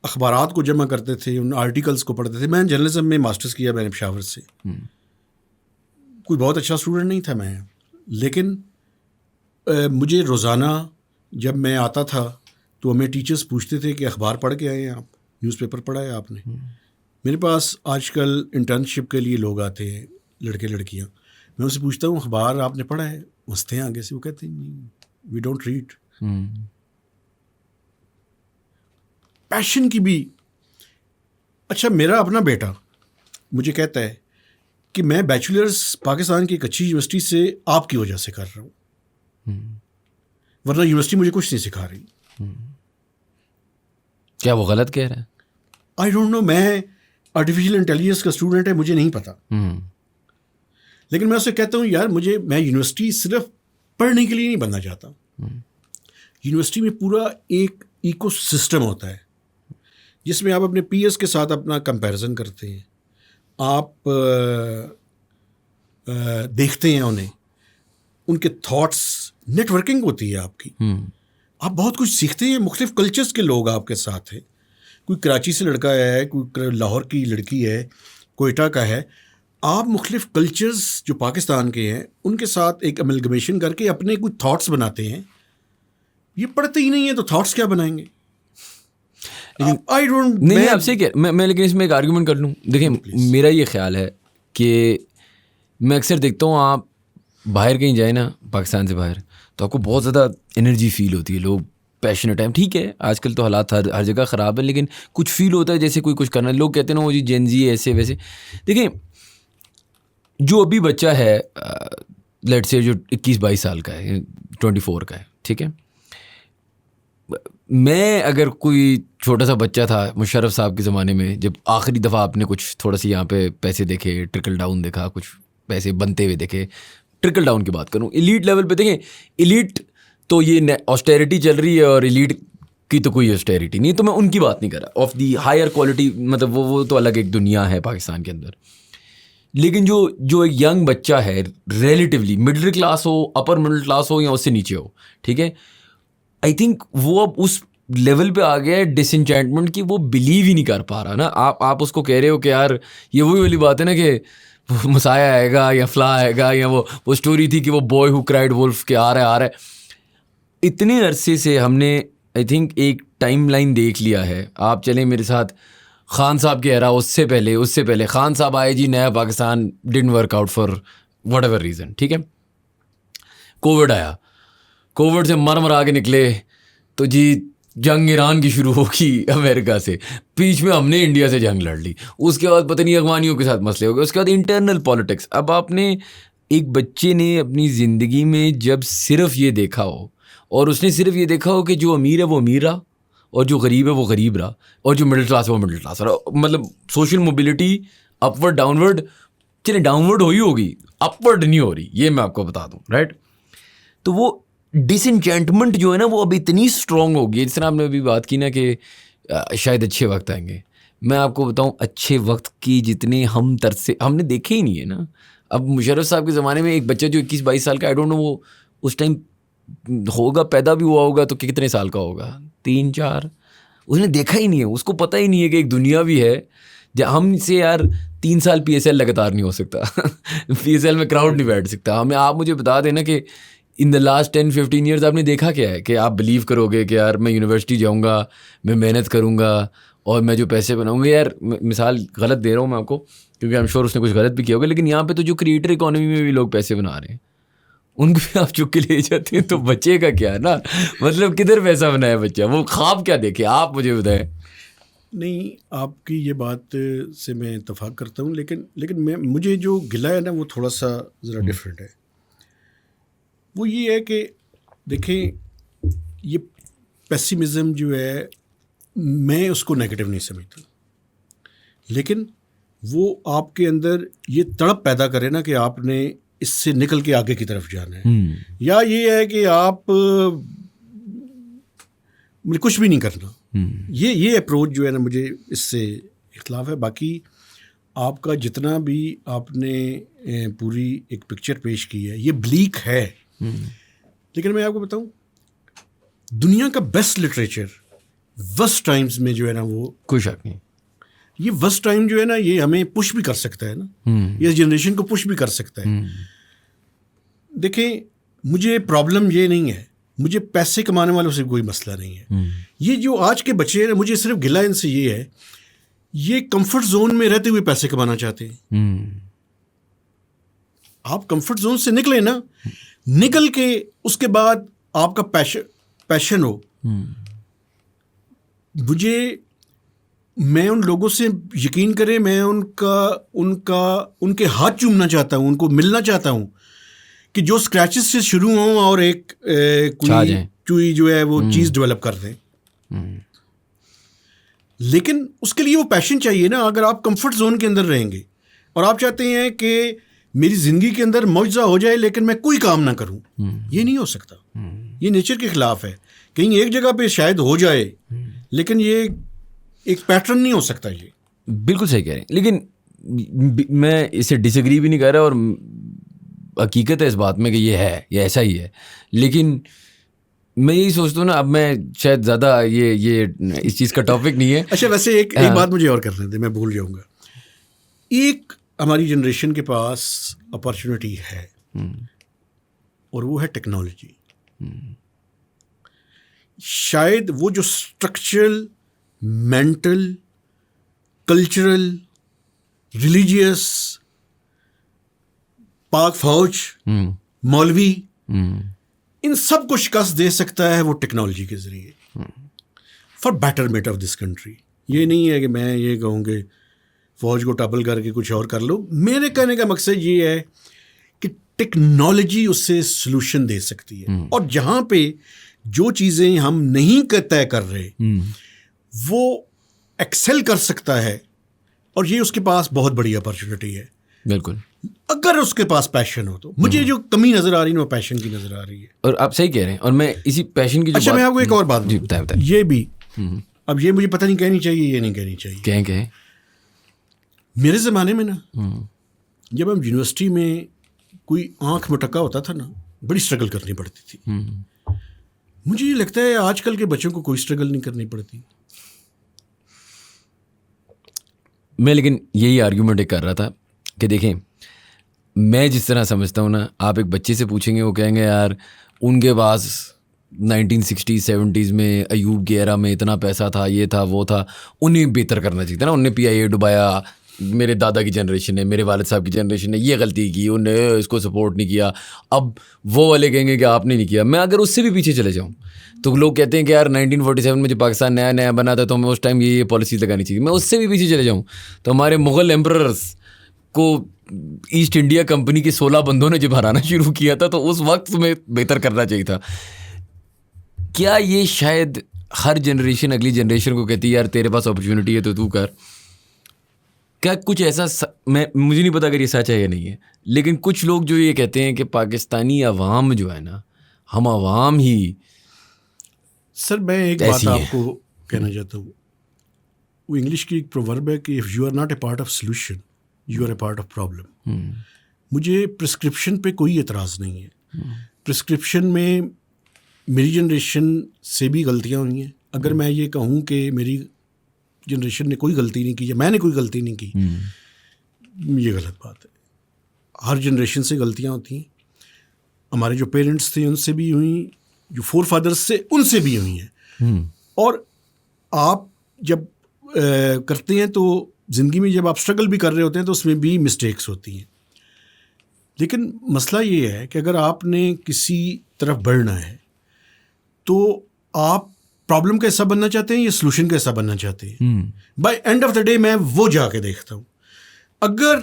اخبارات کو جمع کرتے تھے, ان آرٹیکلس کو پڑھتے تھے. میں جرنلزم میں ماسٹرز کیا میں نے پشاور سے. کوئی بہت اچھا اسٹوڈنٹ نہیں تھا میں, لیکن مجھے روزانہ جب میں آتا تھا تو ہمیں ٹیچرز پوچھتے تھے کہ اخبار پڑھ کے آئے ہیں آپ, نیوز پیپر پڑھا ہے آپ نے. میرے پاس آج کل انٹرنشپ کے لیے لوگ آتے ہیں, لڑکے لڑکیاں. میں ان سے پوچھتا ہوں اخبار آپ نے پڑھا ہے, ہنستے ہیں آگے سے, وہ کہتے ہیں نہیں وی ڈونٹ ریڈ. پیشن کی بھی. اچھا میرا اپنا بیٹا مجھے کہتا ہے کہ میں بیچلرز پاکستان کی ایک اچھی یونیورسٹی سے آپ کی وجہ سے کر رہا ہوں, ورنہ یونیورسٹی مجھے کچھ نہیں سکھا رہی. کیا وہ غلط کہہ رہا ہے؟ I don't know. میں آرٹیفیشیل انٹیلیجنس کا اسٹوڈنٹ ہے, مجھے نہیں پتا. لیکن میں اسے کہتا ہوں یار میں یونیورسٹی صرف پڑھنے کے لیے نہیں بننا چاہتا. یونیورسٹی میں پورا ایک ایکو سسٹم ہوتا ہے جس میں آپ اپنے پیئرس کے ساتھ اپنا کمپیریزن کرتے ہیں, آپ دیکھتے ہیں انہیں, ان کے تھاٹس, نیٹ ورکنگ ہوتی ہے آپ کی. آپ بہت کچھ سیکھتے ہیں. مختلف کلچرز کے لوگ آپ کے ساتھ ہیں. کوئی کراچی سے لڑکا ہے, کوئی لاہور کی لڑکی ہے, کوئٹہ کا ہے. آپ مختلف کلچرز جو پاکستان کے ہیں ان کے ساتھ ایک املگمیشن کر کے اپنے کچھ تھاٹس بناتے ہیں. یہ پڑھتے ہی نہیں ہیں تو تھاٹس کیا بنائیں گے؟ نہیں آپ سے کیا میں لیکن اس میں ایک آرگیومنٹ کر لوں. دیکھیں میرا یہ خیال ہے کہ میں اکثر دیکھتا ہوں آپ باہر کہیں جائیں نا, پاکستان سے باہر, تو آپ کو بہت زیادہ انرجی فیل ہوتی ہے. لوگ پیشنیٹ ہیں, ٹھیک ہے آج کل تو حالات ہر جگہ خراب ہے, لیکن کچھ فیل ہوتا ہے جیسے کوئی کچھ کرنا. لوگ کہتے ہیں نا وہ جی جین زی ایسے ویسے. دیکھیں جو ابھی بچہ ہے لیٹ سے جو 21-22 سال کا ہے, 24 کا ہے, ٹھیک ہے. میں اگر کوئی چھوٹا سا بچہ تھا مشرف صاحب کے زمانے میں, جب آخری دفعہ آپ نے کچھ تھوڑا سا یہاں پہ پیسے دیکھے, ٹرکل ڈاؤن دیکھا, کچھ پیسے بنتے ہوئے دیکھے. ٹرکل ڈاؤن کی بات کروں, ایلیٹ لیول پہ دیکھیں, ایلیٹ تو یہ آسٹیرٹی چل رہی ہے اور ایلیٹ کی تو کوئی آسٹیرٹی نہیں, تو میں ان کی بات نہیں کر رہا. آف دی ہائر کوالٹی مطلب وہ تو الگ ایک دنیا ہے پاکستان کے اندر. لیکن جو ایک ینگ بچہ ہے ریلیٹیولی مڈل کلاس ہو, اپر مڈل کلاس ہو یا اس سے نیچے ہو, ٹھیک ہے, آئی تھنک وہ اب اس لیول پہ آ گیا ہے ڈس انچینٹمنٹ کی, وہ بلیو ہی نہیں کر پا رہا نا. آپ اس کو کہہ رہے ہو کہ یار یہ وہی والی بات ہے نا کہ مسایا آئے گا یا فلا آئے گا, یا وہ اسٹوری تھی کہ وہ بوائے ہو کرائیڈ وولف کے آ رہا ہے. اتنے عرصے سے ہم نے آئی تھنک ایک ٹائم لائن دیکھ لیا ہے. آپ چلیں میرے ساتھ خان صاحب کے ایرا, اس سے پہلے خان صاحب آئے جی, نیا Pakistan didn't work out for what ever reason, ٹھیک ہے. کووڈ آیا, کووڈ سے مر کے نکلے تو جی جنگ ایران کی شروع ہوگی امریکہ سے, بیچ میں ہم نے انڈیا سے جنگ لڑ لی, اس کے بعد پتہ نہیں افغانیوں کے ساتھ مسئلے ہو گئے, اس کے بعد انٹرنل پالیٹکس. اب آپ نے ایک بچے نے اپنی زندگی میں جب صرف یہ دیکھا ہو, اور اس نے صرف یہ دیکھا ہو کہ جو امیر ہے وہ امیر رہا اور جو غریب ہے وہ غریب رہا, اور جو مڈل کلاس ہے وہ مڈل کلاس رہا, مطلب سوشل موبلٹی اپ ورڈ ڈاؤن ورڈ, چلے ڈاؤن ورڈ ہوئی ہوگی, اپ ورڈ نہیں ہو رہی, یہ میں آپ کو بتا دوں, رائٹ. تو وہ ڈس انچینٹمنٹ جو ہے نا وہ اب اتنی اسٹرانگ ہوگی. جس طرح آپ نے ابھی بات کی نا کہ شاید اچھے وقت آئیں گے, میں آپ کو بتاؤں اچھے وقت کی جتنے ہم ترسے ہم نے دیکھے ہی نہیں ہے نا. اب مشرف صاحب کے زمانے میں ایک بچہ جو 21-22 سال کا, آئی ڈونٹ نو وہ اس ٹائم ہوگا پیدا بھی ہوا ہوگا تو کتنے سال کا ہوگا, 3-4, اس نے دیکھا ہی نہیں ہے, اس کو پتہ ہی نہیں ہے کہ ایک دنیا بھی ہے. ہم سے یار 3 سال PSL لگاتار نہیں ہو سکتا, PSL میں کراؤڈ نہیں بیٹھ سکتا. آپ مجھے بتا دیں نا کہ ان دا لاسٹ 10-15 ایئرز آپ نے دیکھا کیا ہے کہ آپ بلیو کرو گے کہ یار میں یونیورسٹی جاؤں گا, میں محنت کروں گا اور میں جو پیسے بناؤں گا. یار مثال غلط دے رہا ہوں میں آپ کو کیونکہ I'm sure اس نے کچھ غلط بھی کیا ہوگا, لیکن یہاں پہ تو جو کریٹر اکانومی میں بھی لوگ پیسے بنا رہے ہیں ان کو بھی آپ چک کے لے جاتے ہیں, تو بچے کا کیا ہے نا, مطلب کدھر پیسہ بنایا بچہ, وہ خواب کیا دیکھے, آپ مجھے بتائیں. نہیں, آپ کی یہ بات سے میں اتفاق کرتا ہوں, لیکن مجھے جو گلا ہے نا وہ تھوڑا سا ذرا ڈفرینٹ ہے. وہ یہ ہے کہ دیکھیں یہ پیسیمزم جو ہے میں اس کو نیگیٹو نہیں سمجھتا, لیکن وہ آپ کے اندر یہ تڑپ پیدا کرے نا کہ آپ نے اس سے نکل کے آگے کی طرف جانا ہے, یا یہ ہے کہ آپ کچھ بھی نہیں کرنا. یہ اپروچ جو ہے نا مجھے اس سے اختلاف ہے. باقی آپ کا جتنا بھی آپ نے پوری ایک پکچر پیش کی ہے یہ بلیک ہے, لیکن میں آپ کو بتاؤں دنیا کا بیسٹ لٹریچر ورسٹ ٹائمز میں جو ہے نا وہ کوئی شک نہیں, یہ ورسٹ ٹائم جو ہے نا یہ ہمیں پش بھی کر سکتا ہے نا, یہ جنریشن کو پش بھی کر سکتا ہے. دیکھیں مجھے پرابلم یہ نہیں ہے, مجھے پیسے کمانے والوں سے کوئی مسئلہ نہیں ہے. یہ جو آج کے بچے ہیں مجھے صرف گلہ ان سے یہ ہے, یہ کمفرٹ زون میں رہتے ہوئے پیسے کمانا چاہتے ہیں. آپ کمفرٹ زون سے نکلیں نا, نکل کے اس کے بعد آپ کا پیشن ہو. میں ان لوگوں سے یقین کریں, میں ان کے ہاتھ چومنا چاہتا ہوں, ان کو ملنا چاہتا ہوں کہ جو اسکریچز سے شروع ہوں اور ایک کوئی جو ہے وہ چیز ڈیولپ کر دیں. لیکن اس کے لیے وہ پیشن چاہیے نا. اگر آپ کمفرٹ زون کے اندر رہیں گے اور آپ چاہتے ہیں کہ میری زندگی کے اندر معجزہ ہو جائے لیکن میں کوئی کام نہ کروں, یہ نہیں ہو سکتا. یہ نیچر کے خلاف ہے. کہیں ایک جگہ پہ شاید ہو جائے لیکن یہ ایک پیٹرن نہیں ہو سکتا. یہ بالکل صحیح کہہ رہے ہیں, لیکن میں اسے ڈس ایگری بھی نہیں کر رہا, اور حقیقت ہے اس بات میں کہ یہ ہے, یہ ایسا ہی ہے. لیکن میں یہی سوچتا ہوں نا, اب میں شاید زیادہ یہ اس چیز کا ٹاپک نہیں ہے. اچھا ویسے ایک بات مجھے اور کرنے دیں, میں بھول جاؤں گا. ایک ہماری جنریشن کے پاس اپارچونیٹی ہے اور وہ ہے ٹیکنالوجی. شاید وہ جو اسٹرکچرل, مینٹل, کلچرل, ریلیجیس, پاک فوج, مولوی, ان سب کو شکست دے سکتا ہے وہ ٹیکنالوجی کے ذریعے, for betterment of this country. یہ نہیں ہے کہ میں یہ کہوں کہ فوج کو ٹپل کر کے کچھ اور کر لو. میرے کہنے کا مقصد یہ ہے کہ ٹیکنالوجی اس سے سلوشن دے سکتی ہے, اور جہاں پہ جو چیزیں ہم نہیں طے کر رہے وہ ایکسل کر سکتا ہے, اور یہ اس کے پاس بہت بڑی اپرچونٹی ہے. بالکل, اگر اس کے پاس پیشن ہو تو. مجھے جو کمی نظر آ رہی ہے وہ پیشن کی نظر آ رہی ہے. اور آپ صحیح کہہ رہے ہیں, اور میں اسی پیشن کی اچھا میں آپ کو ایک اور بات جی بتائیں. یہ بھی اب یہ مجھے پتہ نہیں کہنی چاہیے, یہ نہیں کہنی چاہیے. کہیں میرے زمانے میں نا جب ہم یونیورسٹی میں کوئی آنکھ مٹکا ہوتا تھا نا, بڑی اسٹرگل کرنی پڑتی تھی. مجھے یہ لگتا ہے آج کل کے بچوں کو کوئی اسٹرگل نہیں کرنی پڑتی. میں لیکن یہی آرگیومنٹ ایک کر رہا تھا کہ دیکھیں, میں جس طرح سمجھتا ہوں نا, آپ ایک بچے سے پوچھیں گے وہ کہیں گے یار ان کے پاس 1960s 70s میں ایوب کی ایرا میں اتنا پیسہ تھا, یہ تھا وہ تھا, انہیں بہتر کرنا چاہیے تھا نا, انہیں PIA ڈبایا. میرے دادا کی جنریشن نے, میرے والد صاحب کی جنریشن نے یہ غلطی کی, انہوں نے اس کو سپورٹ نہیں کیا. اب وہ والے کہیں گے کہ آپ نے نہیں کیا. میں اگر اس سے بھی پیچھے چلے جاؤں تو لوگ کہتے ہیں کہ یار 1947 میں جو پاکستان نیا بنا تھا تو ہمیں اس ٹائم یہ پالیسیز لگانی چاہیے. میں اس سے بھی پیچھے چلے جاؤں تو ہمارے مغل ایمپررز کو ایسٹ انڈیا کمپنی کے 16 بندوں نے جب ہرانا شروع کیا تھا تو اس وقت میں بہتر کرنا چاہیے تھا. کیا یہ شاید ہر جنریشن اگلی جنریشن کو کہتی ہے یار تیرے پاس اپرچونٹی ہے تو کر. کیا کچھ ایسا, مجھے نہیں پتا اگر یہ سچ ہے یا نہیں ہے, لیکن کچھ لوگ جو یہ کہتے ہیں کہ پاکستانی عوام جو ہے نا, ہم عوام ہی. سر میں ایک بات آپ کو کہنا چاہتا ہوں, وہ انگلش کی ایک پروورب ہے کہ if you are not a part of solution you are a part of problem. مجھے پرسکرپشن پہ کوئی اعتراض نہیں ہے. پرسکرپشن میں میری جنریشن سے بھی غلطیاں ہوئی ہیں. اگر میں یہ کہوں کہ میری جنریشن نے کوئی غلطی نہیں کی یا میں نے کوئی غلطی نہیں کی, یہ غلط بات ہے. ہر جنریشن سے غلطیاں ہوتی ہیں. ہمارے جو پیرنٹس تھے ان سے بھی ہوئیں, جو فور فادرس سے ان سے بھی ہوئی ہیں. اور آپ جب کرتے ہیں تو زندگی میں جب آپ اسٹرگل بھی کر رہے ہوتے ہیں تو اس میں بھی مسٹیکس ہوتی ہیں. لیکن مسئلہ یہ ہے کہ اگر آپ نے کسی طرف بڑھنا ہے تو آپ پرابلم کا حصہ بننا چاہتے ہیں یا سلوشن کا حصہ بننا چاہتے ہیں. By and of the day میں وہ جا کے دیکھتا ہوں اگر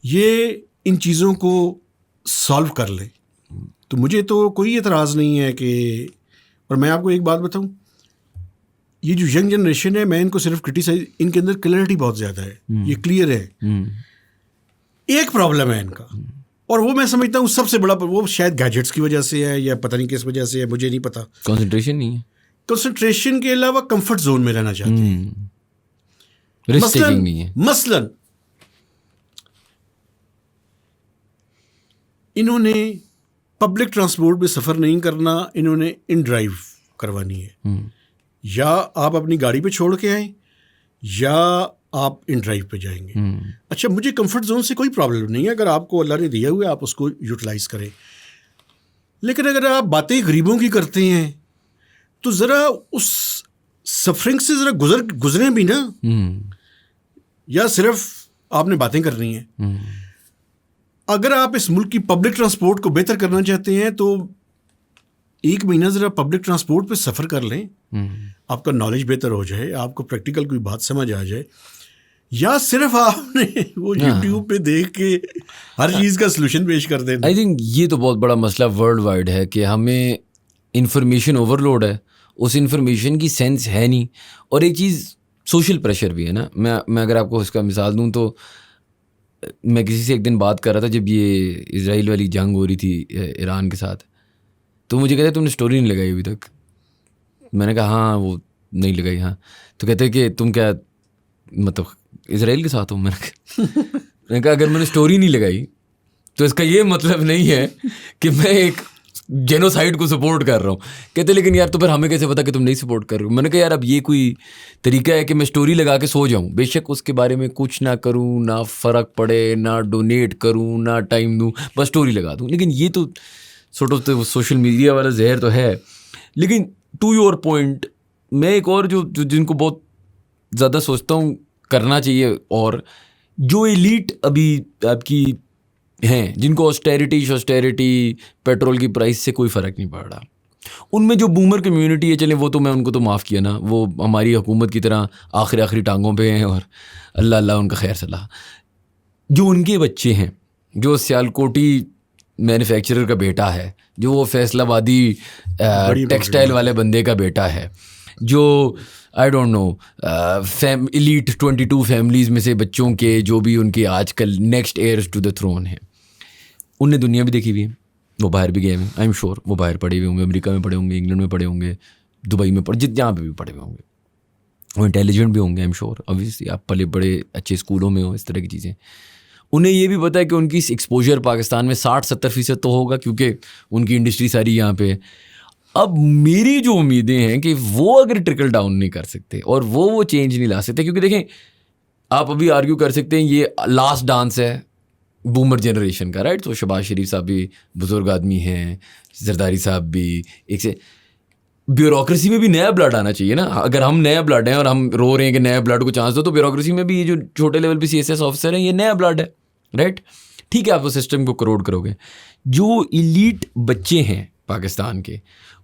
یہ ان چیزوں کو سالو کر لیں تو مجھے تو کوئی اعتراض نہیں ہے کہ, اور میں آپ کو ایک بات بتاؤں, یہ جو ینگ جنریشن ہے, میں ان کو صرف کرٹیسائز, ان کے اندر کلیئرٹی بہت زیادہ ہے, یہ کلیئر ہے. ایک پرابلم ہے ان کا, اور وہ میں سمجھتا ہوں سب سے بڑا, وہ شاید گیجٹس کی وجہ سے ہے یا پتہ نہیں کس وجہ سے ہے, مجھے نہیں پتا. کنسنٹریشن نہیں ہے, کنسنٹریشن کے علاوہ کمفرٹ زون میں رہنا چاہتے ہیں. رسک ٹیکنگ نہیں ہے. مثلاً انہوں نے پبلک ٹرانسپورٹ میں سفر نہیں کرنا, انہوں نے ان ڈرائیو کروانی ہے. یا آپ اپنی گاڑی پہ چھوڑ کے آئیں یا آپ ان ڈرائیو پہ جائیں گے. اچھا, مجھے کمفرٹ زون سے کوئی پرابلم نہیں ہے, اگر آپ کو اللہ نے دیا ہوا ہے آپ اس کو یوٹیلائز کریں. لیکن اگر آپ باتیں غریبوں کی کرتے ہیں تو ذرا اس سفرنگ سے ذرا گزریں بھی نا, یا صرف آپ نے باتیں کرنی ہیں. اگر آپ اس ملک کی پبلک ٹرانسپورٹ کو بہتر کرنا چاہتے ہیں تو 1 مہینہ ذرا پبلک ٹرانسپورٹ پہ سفر کر لیں, آپ کا نالج بہتر ہو جائے, آپ کو پریکٹیکل کوئی بات سمجھ آ جائے. یا صرف آپ نے وہ یوٹیوب پہ دیکھ کے ہر چیز کا سلوشن پیش کر دینا. آئی تھنک یہ تو بہت بڑا مسئلہ ورلڈ وائڈ ہے کہ ہمیں انفارمیشن اوور لوڈ ہے, اس انفارمیشن کی سینس ہے نہیں. اور ایک چیز سوشل پریشر بھی ہے نا. میں اگر آپ کو اس کا مثال دوں تو میں کسی سے ایک دن بات کر رہا تھا جب یہ اسرائیل والی جنگ ہو رہی تھی ایران کے ساتھ, تو مجھے کہتے تم نے اسٹوری نہیں لگائی ابھی تک. میں نے کہا ہاں وہ نہیں لگائی. ہاں تو کہتے کہ تم کیا مطلب اسرائیل کے ساتھ ہو. میں نے کہا اگر میں نے اسٹوری نہیں لگائی تو اس کا یہ مطلب نہیں ہے کہ میں ایک جینوسائڈ کو سپورٹ کر رہا ہوں. کہتے لیکن یار تو پھر ہمیں کیسے پتا کہ تم نہیں سپورٹ کر رہے ہو. میں نے کہا یار اب یہ کوئی طریقہ ہے کہ میں اسٹوری لگا کے سو جاؤں, بے شک اس کے بارے میں کچھ نہ کروں, نہ فرق پڑے, نہ ڈونیٹ کروں, نہ ٹائم دوں, بس اسٹوری لگا دوں. لیکن یہ تو سورٹ آف تو سوشل میڈیا والا زہر تو ہے. لیکن ٹو یور پوائنٹ, میں ایک اور جو جن کو بہت زیادہ سوچتا ہوں کرنا چاہیے, اور جو ایلیٹ ابھی آپ کی ہیں جن کو آسٹیریٹی پیٹرول کی پرائس سے کوئی فرق نہیں پڑ رہا, ان میں جو بومر کمیونٹی ہے, چلیں وہ تو میں ان کو تو معاف کیا نا, وہ ہماری حکومت کی طرح آخری ٹانگوں پہ ہیں اور اللہ ان کا خیر صلاح. جو ان کے بچے ہیں, جو سیالکوٹی مینوفیکچرر کا بیٹا ہے, جو وہ فیصل آبادی ٹیکسٹائل والے بندے کا بیٹا ہے, جو I don't know elite 22 families میں سے بچوں کے جو بھی ان کے آج کل next years to the throne ہیں, ان نے دنیا بھی دیکھی ہوئی ہے, وہ باہر بھی گئے ہوئے ہیں. آئی ایم شیور وہ باہر پڑھے ہوئے ہوں گے, امریکہ میں پڑھے ہوں گے, انگلینڈ میں پڑھے ہوں گے, دبئی میں جہاں پہ بھی پڑھے ہوئے ہوں گے. وہ انٹیلیجنٹ بھی ہوں گے آئی ایم شیور. obviously آپ پلے بڑے اچھے اسکولوں میں ہو, اس طرح کی چیزیں. انہیں یہ بھی پتہ ہے کہ ان کی ایکسپوجر پاکستان میں 60-70% تو ہوگا کیونکہ ان کی انڈسٹری ساری یہاں پہ ہے. اب میری جو امیدیں ہیں کہ وہ اگر ٹرکل ڈاؤن نہیں کر سکتے اور وہ چینج نہیں لا سکتے, کیونکہ دیکھیں آپ ابھی آرگیو کر سکتے ہیں یہ لاسٹ ڈانس ہے بومر جنریشن کا, رائٹ. تو شہباز شریف صاحب بھی بزرگ آدمی ہیں, زرداری صاحب بھی, ایک سے بیوروکریسی میں بھی نیا بلڈ آنا چاہیے نا. اگر ہم نیا بلڈ ہیں اور ہم رو رہے ہیں کہ نیا بلڈ کو چانس دو, تو بیوروکریسی میں بھی یہ جو چھوٹے لیول پہ CSS آفیسر ہیں یہ نیا بلڈ ہے, رائٹ. ٹھیک ہے آپ اس سسٹم کو کروڑ کرو گے. جو ایلیٹ بچے ہیں پاکستان کے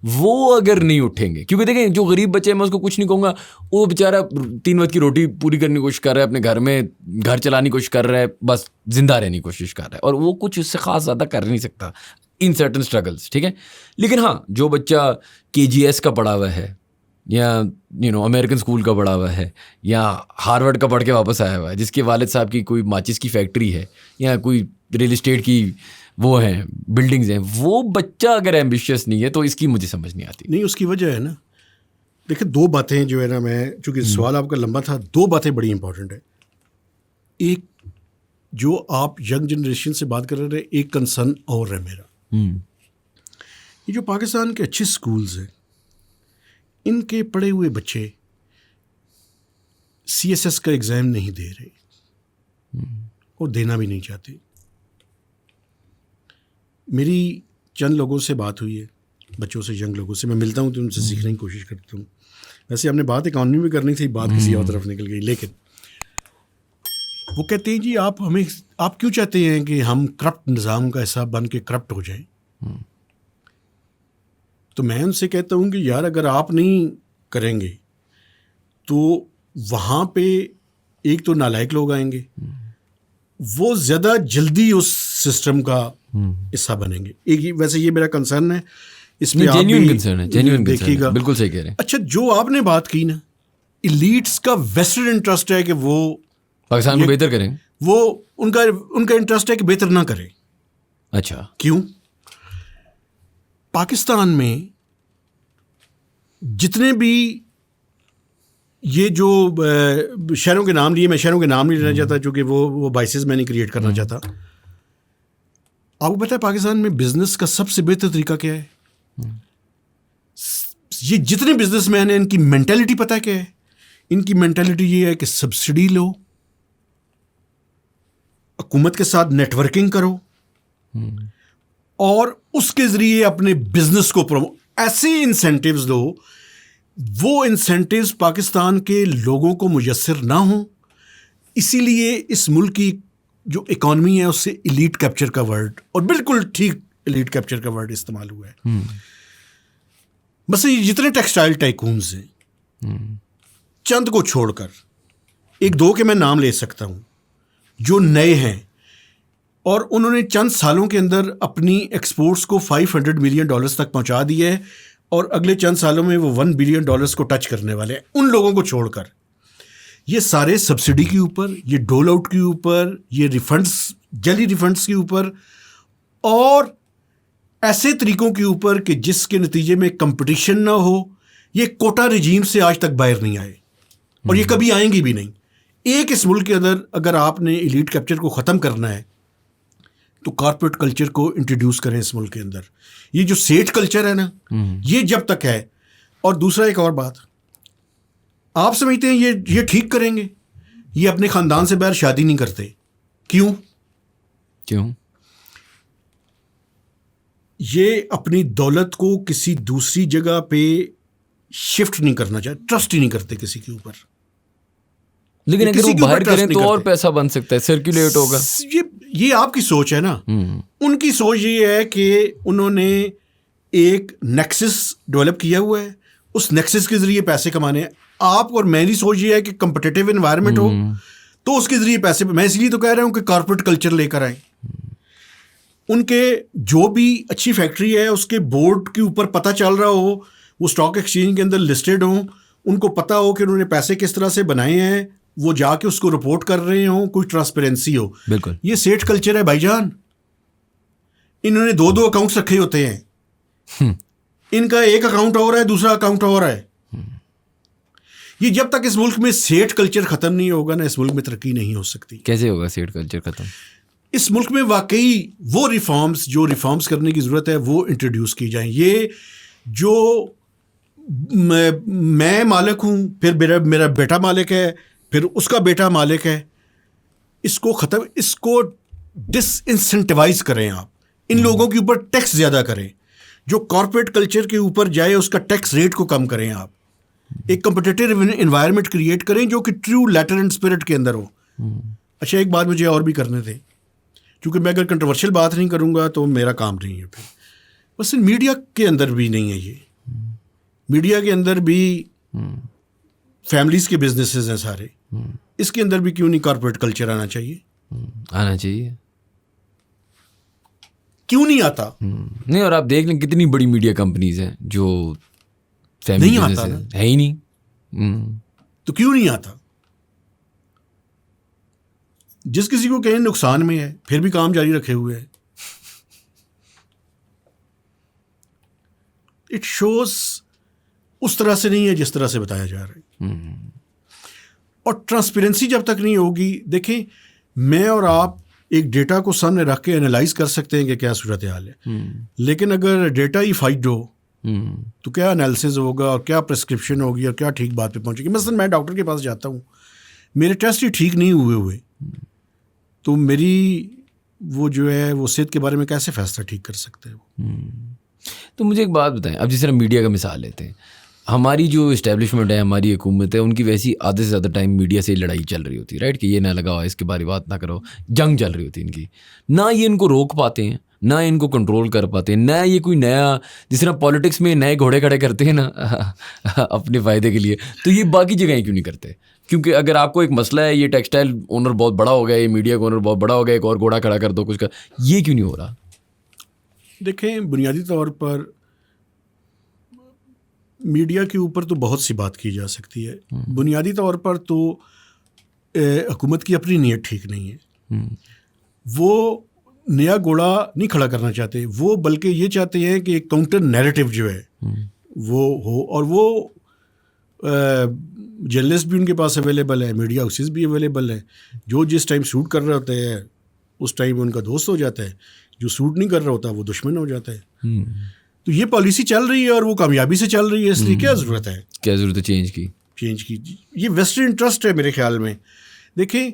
وہ اگر نہیں اٹھیں گے, کیونکہ دیکھیں جو غریب بچے ہیں میں اس کو کچھ نہیں کہوں گا, وہ بیچارہ 3 وقت کی روٹی پوری کرنے کی کوشش کر رہا ہے, اپنے گھر میں گھر چلانے کی کوشش کر رہا ہے, بس زندہ رہنے کی کوشش کر رہا ہے, اور وہ کچھ اس سے خاص زیادہ کر نہیں سکتا ان سرٹن اسٹرگلس, ٹھیک ہے. لیکن ہاں جو بچہ KGS کا پڑھا ہوا ہے یا امریکن اسکول کا پڑھا ہوا ہے یا ہارورڈ کا پڑھ کے واپس آیا ہوا ہے, جس کے والد صاحب کی کوئی ماچس کی فیکٹری ہے یا کوئی ریل اسٹیٹ کی وہ ہیں بلڈنگز ہیں, وہ بچہ اگر ایمبیشیس نہیں ہے تو اس کی مجھے سمجھ نہیں آتی. نہیں, اس کی وجہ ہے نا, دیکھیں 2 باتیں جو ہے نا, میں چونکہ سوال آپ کا لمبا تھا, 2 باتیں بڑی امپورٹنٹ ہیں. ایک جو آپ ینگ جنریشن سے بات کر رہے ہیں, ایک کنسرن اور ہے میرا, یہ جو پاکستان کے اچھے اسکولز ہیں ان کے پڑھے ہوئے بچے CSS کا ایگزام نہیں دے رہے اور دینا بھی نہیں چاہتے. میری چند لوگوں سے بات ہوئی ہے, بچوں سے, ینگ لوگوں سے, میں ملتا ہوں تو ان سے سیکھنے کی کوشش کرتا ہوں. ویسے ہم نے بات اکانومی میں کرنی تھی, بات کسی اور طرف نکل گئی. لیکن وہ کہتے ہیں جی آپ کیوں چاہتے ہیں کہ ہم کرپٹ نظام کا حصہ بن کے کرپٹ ہو جائیں. تو میں ان سے کہتا ہوں کہ یار اگر آپ نہیں کریں گے تو وہاں پہ ایک تو نالائق لوگ آئیں گے, وہ زیادہ جلدی اس سسٹم کا حصہ بنیں گے. ایک ویسے یہ میرا کنسرن ہے, اس میں دیکھیے گا. بالکل صحیح کہہ رہے ہیں. اچھا جو آپ نے بات کی نا, ایلیٹس کا ویسٹرن انٹرسٹ ہے کہ وہ پاکستان کو بہتر کریں, وہ ان کا انٹرسٹ ہے کہ بہتر نہ کریں. اچھا کیوں؟ پاکستان میں جتنے بھی یہ جو شہروں کے نام لیے, میں شہروں کے نام نہیں لینا چاہتا چونکہ وہ بائسز میں نہیں کریٹ کرنا چاہتا. آپ کو پتہ ہے پاکستان میں بزنس کا سب سے بہتر طریقہ کیا ہے؟ یہ جتنے بزنس مین ہیں ان کی مینٹیلٹی پتہ ہے کیا ہے؟ ان کی مینٹیلٹی یہ ہے کہ سبسڈی لو, حکومت کے ساتھ نیٹ ورکنگ کرو, اور اس کے ذریعے اپنے بزنس کو ایسے انسینٹیوز دو, وہ انسینٹیوز پاکستان کے لوگوں کو میسر نہ ہوں. اسی لیے اس ملک کی جو اکانومی ہے اس سے ایلیٹ کیپچر کا ورڈ, اور بالکل ٹھیک ایلیٹ کیپچر کا ورڈ استعمال ہوا ہے. بس یہ جتنے ٹیکسٹائل ٹائکونز ہیں, چند کو چھوڑ کر, ایک دو کے میں نام لے سکتا ہوں جو نئے ہیں, اور انہوں نے چند سالوں کے اندر اپنی ایکسپورٹس کو $500 ملین تک پہنچا دیا ہے, اور اگلے چند سالوں میں وہ $1 بلین کو ٹچ کرنے والے ہیں. ان لوگوں کو چھوڑ کر یہ سارے سبسڈی کے اوپر, یہ ڈول آؤٹ کے اوپر, یہ ریفنڈس, جعلی ریفنڈس کے اوپر, اور ایسے طریقوں کے اوپر کہ جس کے نتیجے میں کمپٹیشن نہ ہو, یہ کوٹا رجیم سے آج تک باہر نہیں آئے, اور یہ کبھی آئیں گی بھی نہیں. ایک اس ملک کے اندر اگر آپ نے ایلیٹ کیپچر کو ختم کرنا ہے تو کارپوریٹ کلچر کو انٹروڈیوس کریں اس ملک کے اندر. یہ جو سیٹ کلچر ہے نا, یہ جب تک ہے. اور دوسرا ایک اور بات, آپ سمجھتے ہیں یہ ٹھیک کریں گے؟ یہ اپنے خاندان سے باہر شادی نہیں کرتے. کیوں؟ یہ اپنی دولت کو کسی دوسری جگہ پہ شفٹ نہیں کرنا چاہتے, ٹرسٹ ہی نہیں کرتے کسی کے اوپر. لیکن اگر وہ باہر کریں تو اور پیسہ بن سکتا ہے, سرکولیٹ ہوگا. یہ آپ کی سوچ ہے نا. ان کی سوچ یہ ہے کہ انہوں نے ایک نیکسس ڈیولپ کیا ہوا ہے, اس نیکسس کے ذریعے پیسے کمانے ہیں. آپ اور میری سوچ یہ ہے کہ کمپٹیٹیو انوائرمنٹ ہو تو اس کے ذریعے پیسے. میں اس لیے تو کہہ رہا ہوں کہ کارپوریٹ کلچر لے کر آئیں. ان کے جو بھی اچھی فیکٹری ہے اس کے بورڈ کے اوپر پتہ چل رہا ہو, وہ اسٹاک ایکسچینج کے اندر لسٹڈ ہوں, ان کو پتہ ہو کہ انہوں نے پیسے کس طرح سے بنائے ہیں, وہ جا کے اس کو رپورٹ کر رہے ہوں, کوئی ٹرانسپیرنسی ہو. بالکل یہ سیٹ کلچر ہے بھائی جان. انہوں نے 2 اکاؤنٹس رکھے ہوتے ہیں, ان کا ایک اکاؤنٹ اور ہے, دوسرا اکاؤنٹ اور ہے. یہ جب تک اس ملک میں سیٹ کلچر ختم نہیں ہوگا نا, اس ملک میں ترقی نہیں ہو سکتی. کیسے ہوگا سیٹ کلچر ختم؟ اس ملک میں واقعی وہ ریفارمز جو ریفارمز کرنے کی ضرورت ہے وہ انٹروڈیوس کی جائیں. یہ جو میں مالک ہوں, پھر میرا بیٹا مالک ہے, پھر اس کا بیٹا مالک ہے, اس کو ڈس انسینٹیوائز کریں. آپ ان لوگوں کے اوپر ٹیکس زیادہ کریں. جو کارپوریٹ کلچر کے اوپر جائے اس کا ٹیکس ریٹ کو کم کریں. آپ ایک کمپٹیٹیو انوائرمنٹ کریٹ کریں جو کہ ٹرو لیٹر اینڈ اسپرٹ کے اندر ہو. اچھا ایک بات مجھے اور بھی کرنے تھے, کیونکہ میں اگر کنٹروورشل بات نہیں کروں گا تو میرا کام نہیں ہے. پھر بس میڈیا کے اندر بھی نہیں ہے. یہ میڈیا کے اندر بھی فیملیز کے بزنسز ہیں سارے, اس کے اندر بھی کیوں نہیں کارپوریٹ کلچر آنا چاہیے؟ آنا چاہیے. کیوں نہیں آتا؟ نہیں, اور آپ دیکھ لیں کتنی بڑی میڈیا کمپنیز ہیں جو فیملی بزنس ہے ہی نہیں. تو کیوں نہیں آتا؟ جس کسی کو کہیں نقصان میں ہے پھر بھی کام جاری رکھے ہوئے ہے. اٹ شوز اس طرح سے نہیں ہے جس طرح سے بتایا جا رہا ہے. اور ٹرانسپیرنسی جب تک نہیں ہوگی, دیکھیں میں اور آپ ایک ڈیٹا کو سامنے رکھ کے انالائز کر سکتے ہیں کہ کیا صورتحال ہے, لیکن اگر ڈیٹا ہی فائٹ ہو تو کیا انالیسز ہوگا اور کیا پرسکرپشن ہوگی اور کیا ٹھیک بات پہ پہنچے گی. مثلا میں ڈاکٹر کے پاس جاتا ہوں, میرے ٹیسٹ ہی ٹھیک نہیں ہوئے تو میری وہ جو ہے وہ صحت کے بارے میں کیسے فیصلہ ٹھیک کر سکتے ہیں؟ تو مجھے ایک بات بتائیں, اب جس طرح میڈیا کا مثال لیتے ہیں, ہماری جو اسٹیبلشمنٹ ہے, ہماری حکومت ہے, ان کی ویسی آدھے سے زیادہ ٹائم میڈیا سے لڑائی چل رہی ہوتی ہے, رائٹ, کہ یہ نہ لگاؤ, اس کے بارے بات نہ کرو, جنگ چل رہی ہوتی ہے ان کی. نہ یہ ان کو روک پاتے ہیں, نہ ان کو کنٹرول کر پاتے, نہ یہ کوئی نیا, جس طرح پالیٹکس میں نئے گھوڑے کھڑے کرتے ہیں نا اپنے فائدے کے لیے, تو یہ باقی جگہیں کیوں نہیں کرتے؟ کیونکہ اگر آپ کو ایک مسئلہ ہے, یہ ٹیکسٹائل اونر بہت بڑا ہو گیا, یہ میڈیا کا اونر بہت بڑا ہو گیا, ایک اور گھوڑا کھڑا کر دو کچھ کا, یہ کیوں نہیں ہو رہا؟ دیکھیں, بنیادی طور پر میڈیا کے اوپر تو بہت سی بات کی جا سکتی ہے. بنیادی طور پر تو حکومت کی اپنی نیت ٹھیک نہیں ہے. وہ نیا گھوڑا نہیں کھڑا کرنا چاہتے, وہ بلکہ یہ چاہتے ہیں کہ ایک کاؤنٹر نیریٹو جو ہے وہ ہو, اور وہ جرنلسٹ بھی ان کے پاس اویلیبل ہے, میڈیا ہاؤسز بھی اویلیبل ہیں, جو جس ٹائم سوٹ کر رہے ہوتے ہیں اس ٹائم ان کا دوست ہو جاتا ہے, جو سوٹ نہیں کر رہا ہوتا وہ دشمن ہو جاتا ہے. تو یہ پالیسی چل رہی ہے اور وہ کامیابی سے چل رہی ہے, اس لیے کیا ضرورت ہے چینج کی. یہ ویسٹرن انٹرسٹ ہے میرے خیال میں. دیکھیں,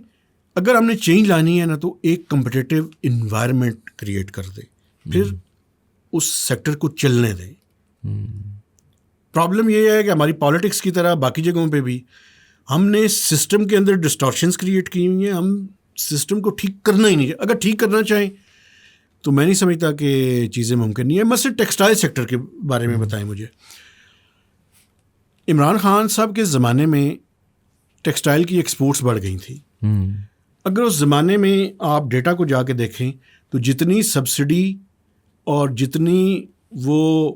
اگر ہم نے چینج لانی ہے نا تو ایک کمپٹیٹیو انوائرمنٹ کریٹ کر دے, پھر اس سیکٹر کو چلنے دیں. پرابلم یہ ہے کہ ہماری پالیٹکس کی طرح باقی جگہوں پہ بھی ہم نے سسٹم کے اندر ڈسٹارشنس کریٹ کی ہوئی ہیں. ہم سسٹم کو ٹھیک کرنا ہی نہیں, اگر ٹھیک کرنا چاہیں تو میں نہیں سمجھتا کہ چیزیں ممکن نہیں ہیں. مثلا ٹیکسٹائل سیکٹر کے بارے میں بتائیں مجھے. عمران خان صاحب کے زمانے میں ٹیکسٹائل کی ایکسپورٹس بڑھ گئی تھیں. اگر اس زمانے میں آپ ڈیٹا کو جا کے دیکھیں تو جتنی سبسڈی اور جتنی وہ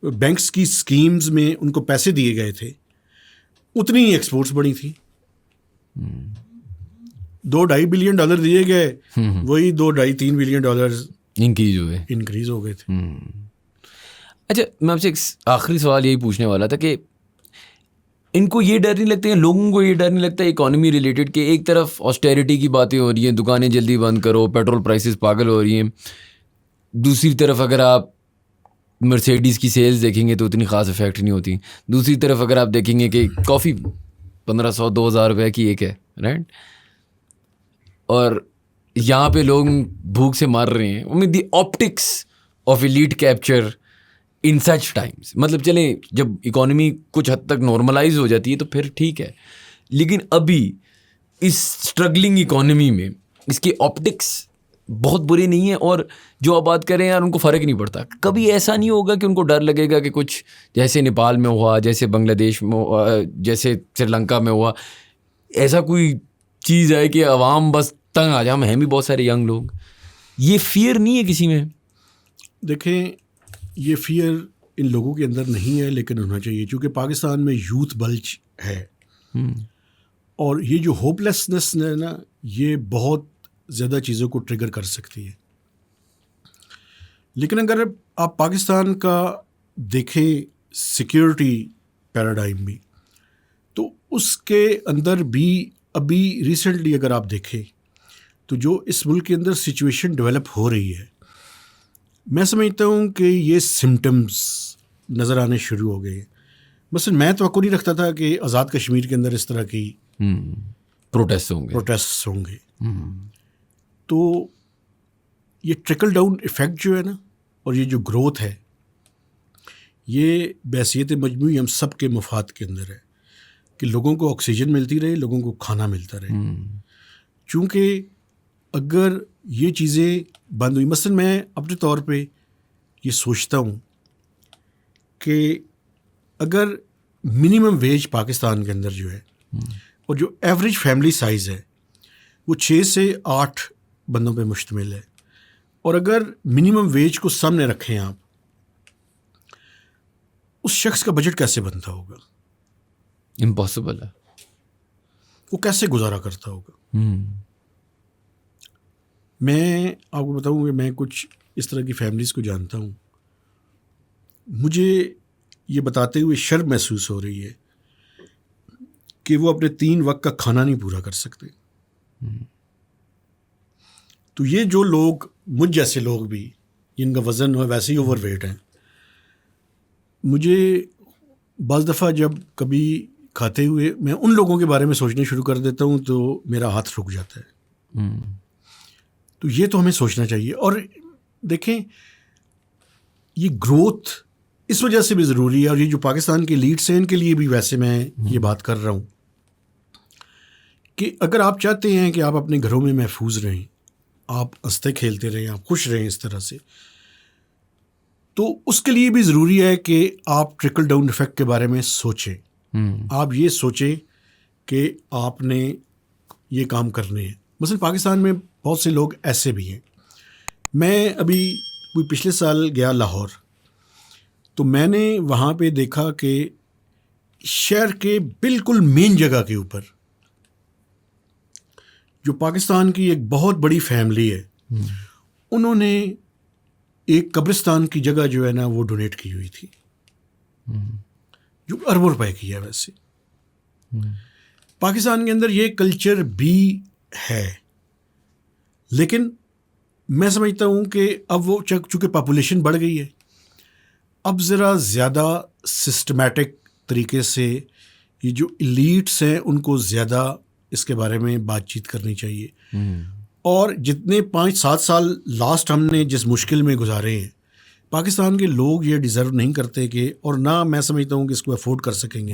بینکس کی اسکیمز میں ان کو پیسے دیے گئے تھے اتنی ہی ایکسپورٹس بڑھی تھیں. $2.5 بلین دیے گئے, وہی $2.5-3 بلین انکریز ہو گئے تھے. اچھا, میں آپ سے ایک آخری سوال یہی پوچھنے والا تھا کہ ان کو یہ ڈر نہیں لگتا ہے, لوگوں کو یہ ڈر نہیں لگتا اکانومی ریلیٹڈ کہ ایک طرف آسٹیرٹی کی باتیں ہو رہی ہیں, دکانیں جلدی بند کرو, پیٹرول پرائسز پاگل ہو رہی ہیں, دوسری طرف اگر آپ مرسیڈیز کی سیلز دیکھیں گے تو اتنی خاص افیکٹ نہیں ہوتی, دوسری طرف اگر آپ دیکھیں گے کہ کافی 1500-2000 روپے کی ایک ہے, رائٹ, اور یہاں پہ لوگ بھوک سے مار رہے ہیں. The optics of elite capture in such times, مطلب چلیں جب اکانومی کچھ حد تک نارملائز ہو جاتی ہے تو پھر ٹھیک ہے, لیکن ابھی اس اسٹرگلنگ اکانومی میں اس کی آپٹکس بہت بری نہیں ہے, اور جو آپ بات کریں یار ان کو فرق نہیں پڑتا. کبھی ایسا نہیں ہوگا کہ ان کو ڈر لگے گا کہ کچھ جیسے نیپال میں ہوا, جیسے بنگلہ دیش میں ہوا, جیسے سری لنکا میں ہوا, ایسا کوئی چیز ہے کہ عوام بس تنگ آ جائے؟ ہم ہیں بھی بہت سارے ینگ لوگ, یہ فیئر نہیں ہے کسی میں؟ دیکھیں, یہ فیئر ان لوگوں کے اندر نہیں ہے, لیکن ہونا چاہیے, چونکہ پاکستان میں یوتھ بلج ہے, اور یہ جو ہوپ لیسنس ہے نا, یہ بہت زیادہ چیزوں کو ٹریگر کر سکتی ہے. لیکن اگر آپ پاکستان کا دیکھیں سیکیورٹی پیراڈائم بھی, تو اس کے اندر بھی ابھی ریسنٹلی اگر آپ دیکھیں تو جو اس ملک کے اندر سچویشن ڈیولپ ہو رہی ہے, میں سمجھتا ہوں کہ یہ سمٹمز نظر آنے شروع ہو گئے ہیں. مثلا میں توقع نہیں رکھتا تھا کہ آزاد کشمیر کے اندر اس طرح کی پروٹیسٹ ہوں گے. تو یہ ٹرکل ڈاؤن ایفیکٹ جو ہے نا, اور یہ جو گروتھ ہے, یہ بحیثیت مجموعی ہم سب کے مفاد کے اندر ہے کہ لوگوں کو آکسیجن ملتی رہے, لوگوں کو کھانا ملتا رہے. چونکہ اگر یہ چیزیں بند ہوئی, مثلا میں اپنے طور پہ یہ سوچتا ہوں کہ اگر منیمم ویج پاکستان کے اندر جو ہے, اور جو ایوریج فیملی سائز ہے وہ 6 سے 8 بندوں پہ مشتمل ہے, اور اگر منیمم ویج کو سامنے رکھیں آپ, اس شخص کا بجٹ کیسے بنتا ہوگا؟ امپاسبل ہے. وہ کیسے گزارا کرتا ہوگا؟ میں آپ کو بتاؤں کہ میں کچھ اس طرح کی فیملیز کو جانتا ہوں, مجھے یہ بتاتے ہوئے شرم محسوس ہو رہی ہے کہ وہ اپنے 3 وقت کا کھانا نہیں پورا کر سکتے. تو یہ جو لوگ, مجھ جیسے لوگ بھی جن کا وزن ویسے ہی اوور ویٹ ہیں, مجھے بعض دفعہ جب کبھی کھاتے ہوئے میں ان لوگوں کے بارے میں سوچنا شروع کر دیتا ہوں تو میرا ہاتھ رک جاتا ہے. تو یہ تو ہمیں سوچنا چاہیے. اور دیکھیں, یہ گروتھ اس وجہ سے بھی ضروری ہے, اور یہ جو پاکستان کے لیڈس ہیں ان کے لیے بھی ویسے میں یہ بات کر رہا ہوں کہ اگر آپ چاہتے ہیں کہ آپ اپنے گھروں میں محفوظ رہیں, آپ ہنستے کھیلتے رہیں, آپ خوش رہیں اس طرح سے. تو اس کے لیے بھی ضروری ہے کہ آپ ٹرکل ڈاؤن ایفیکٹ کے بارے میں سوچیں. آپ یہ سوچیں کہ آپ نے یہ کام کرنے ہیں. مثلا پاکستان میں بہت سے لوگ ایسے بھی ہیں. میں ابھی کوئی پچھلے سال گیا لاہور, تو میں نے وہاں پہ دیکھا کہ شہر کے بالکل مین جگہ کے اوپر جو پاکستان کی ایک بہت بڑی فیملی ہے, انہوں نے ایک قبرستان کی جگہ جو ہے نا وہ ڈونیٹ کی ہوئی تھی, جو اربوں روپے کی ہے. ویسے پاکستان کے اندر یہ کلچر بھی ہے, لیکن میں سمجھتا ہوں کہ اب وہ چونکہ پاپولیشن بڑھ گئی ہے, اب ذرا زیادہ سسٹمیٹک طریقے سے یہ جو ایلیٹس ہیں ان کو زیادہ اس کے بارے میں بات چیت کرنی چاہیے. اور جتنے 5-7 سال لاسٹ ہم نے جس مشکل میں گزارے ہیں, پاکستان کے لوگ یہ ڈیزرو نہیں کرتے کہ, اور نہ میں سمجھتا ہوں کہ اس کو افورڈ کر سکیں گے.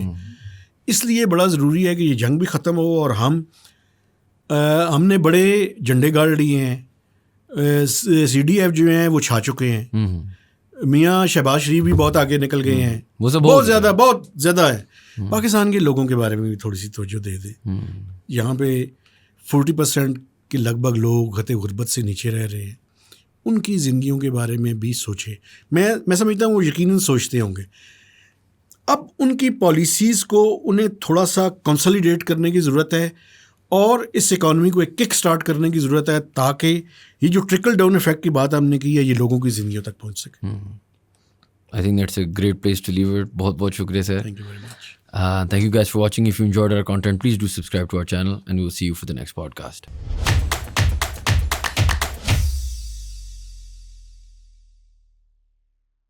اس لیے بڑا ضروری ہے کہ یہ جنگ بھی ختم ہو, اور ہم نے بڑے جھنڈے گاڑ لیے ہیں. CDF جو ہیں وہ چھا چکے ہیں. میاں شہباز شریف بھی بہت آگے نکل گئے ہیں, بہت زیادہ ہے. پاکستان کے لوگوں کے بارے میں بھی تھوڑی سی توجہ دے دیں. یہاں پہ 40% کے لگ بھگ لوگ خطے غربت سے نیچے رہ رہے ہیں. ان کی زندگیوں کے بارے میں بھی سوچیں. میں سمجھتا ہوں وہ یقیناً سوچتے ہوں گے. اب ان کی پالیسیز کو انہیں تھوڑا سا کنسالیڈیٹ کرنے کی ضرورت ہے, اور اس اکانومی کو ایک کک سٹارٹ کرنے کی ضرورت ہے, تاکہ یہ جو ٹرکل ڈاؤن ایفیکٹ کی بات ہم نے کی ہے یہ لوگوں کی زندگیوں تک پہنچ سکے. I think that's a great place to leave it. بہت بہت شکریہ سر. Thank you very much. Thank you guys for watching. If you enjoyed our content, please do subscribe to our channel, and we will see you for the next podcast.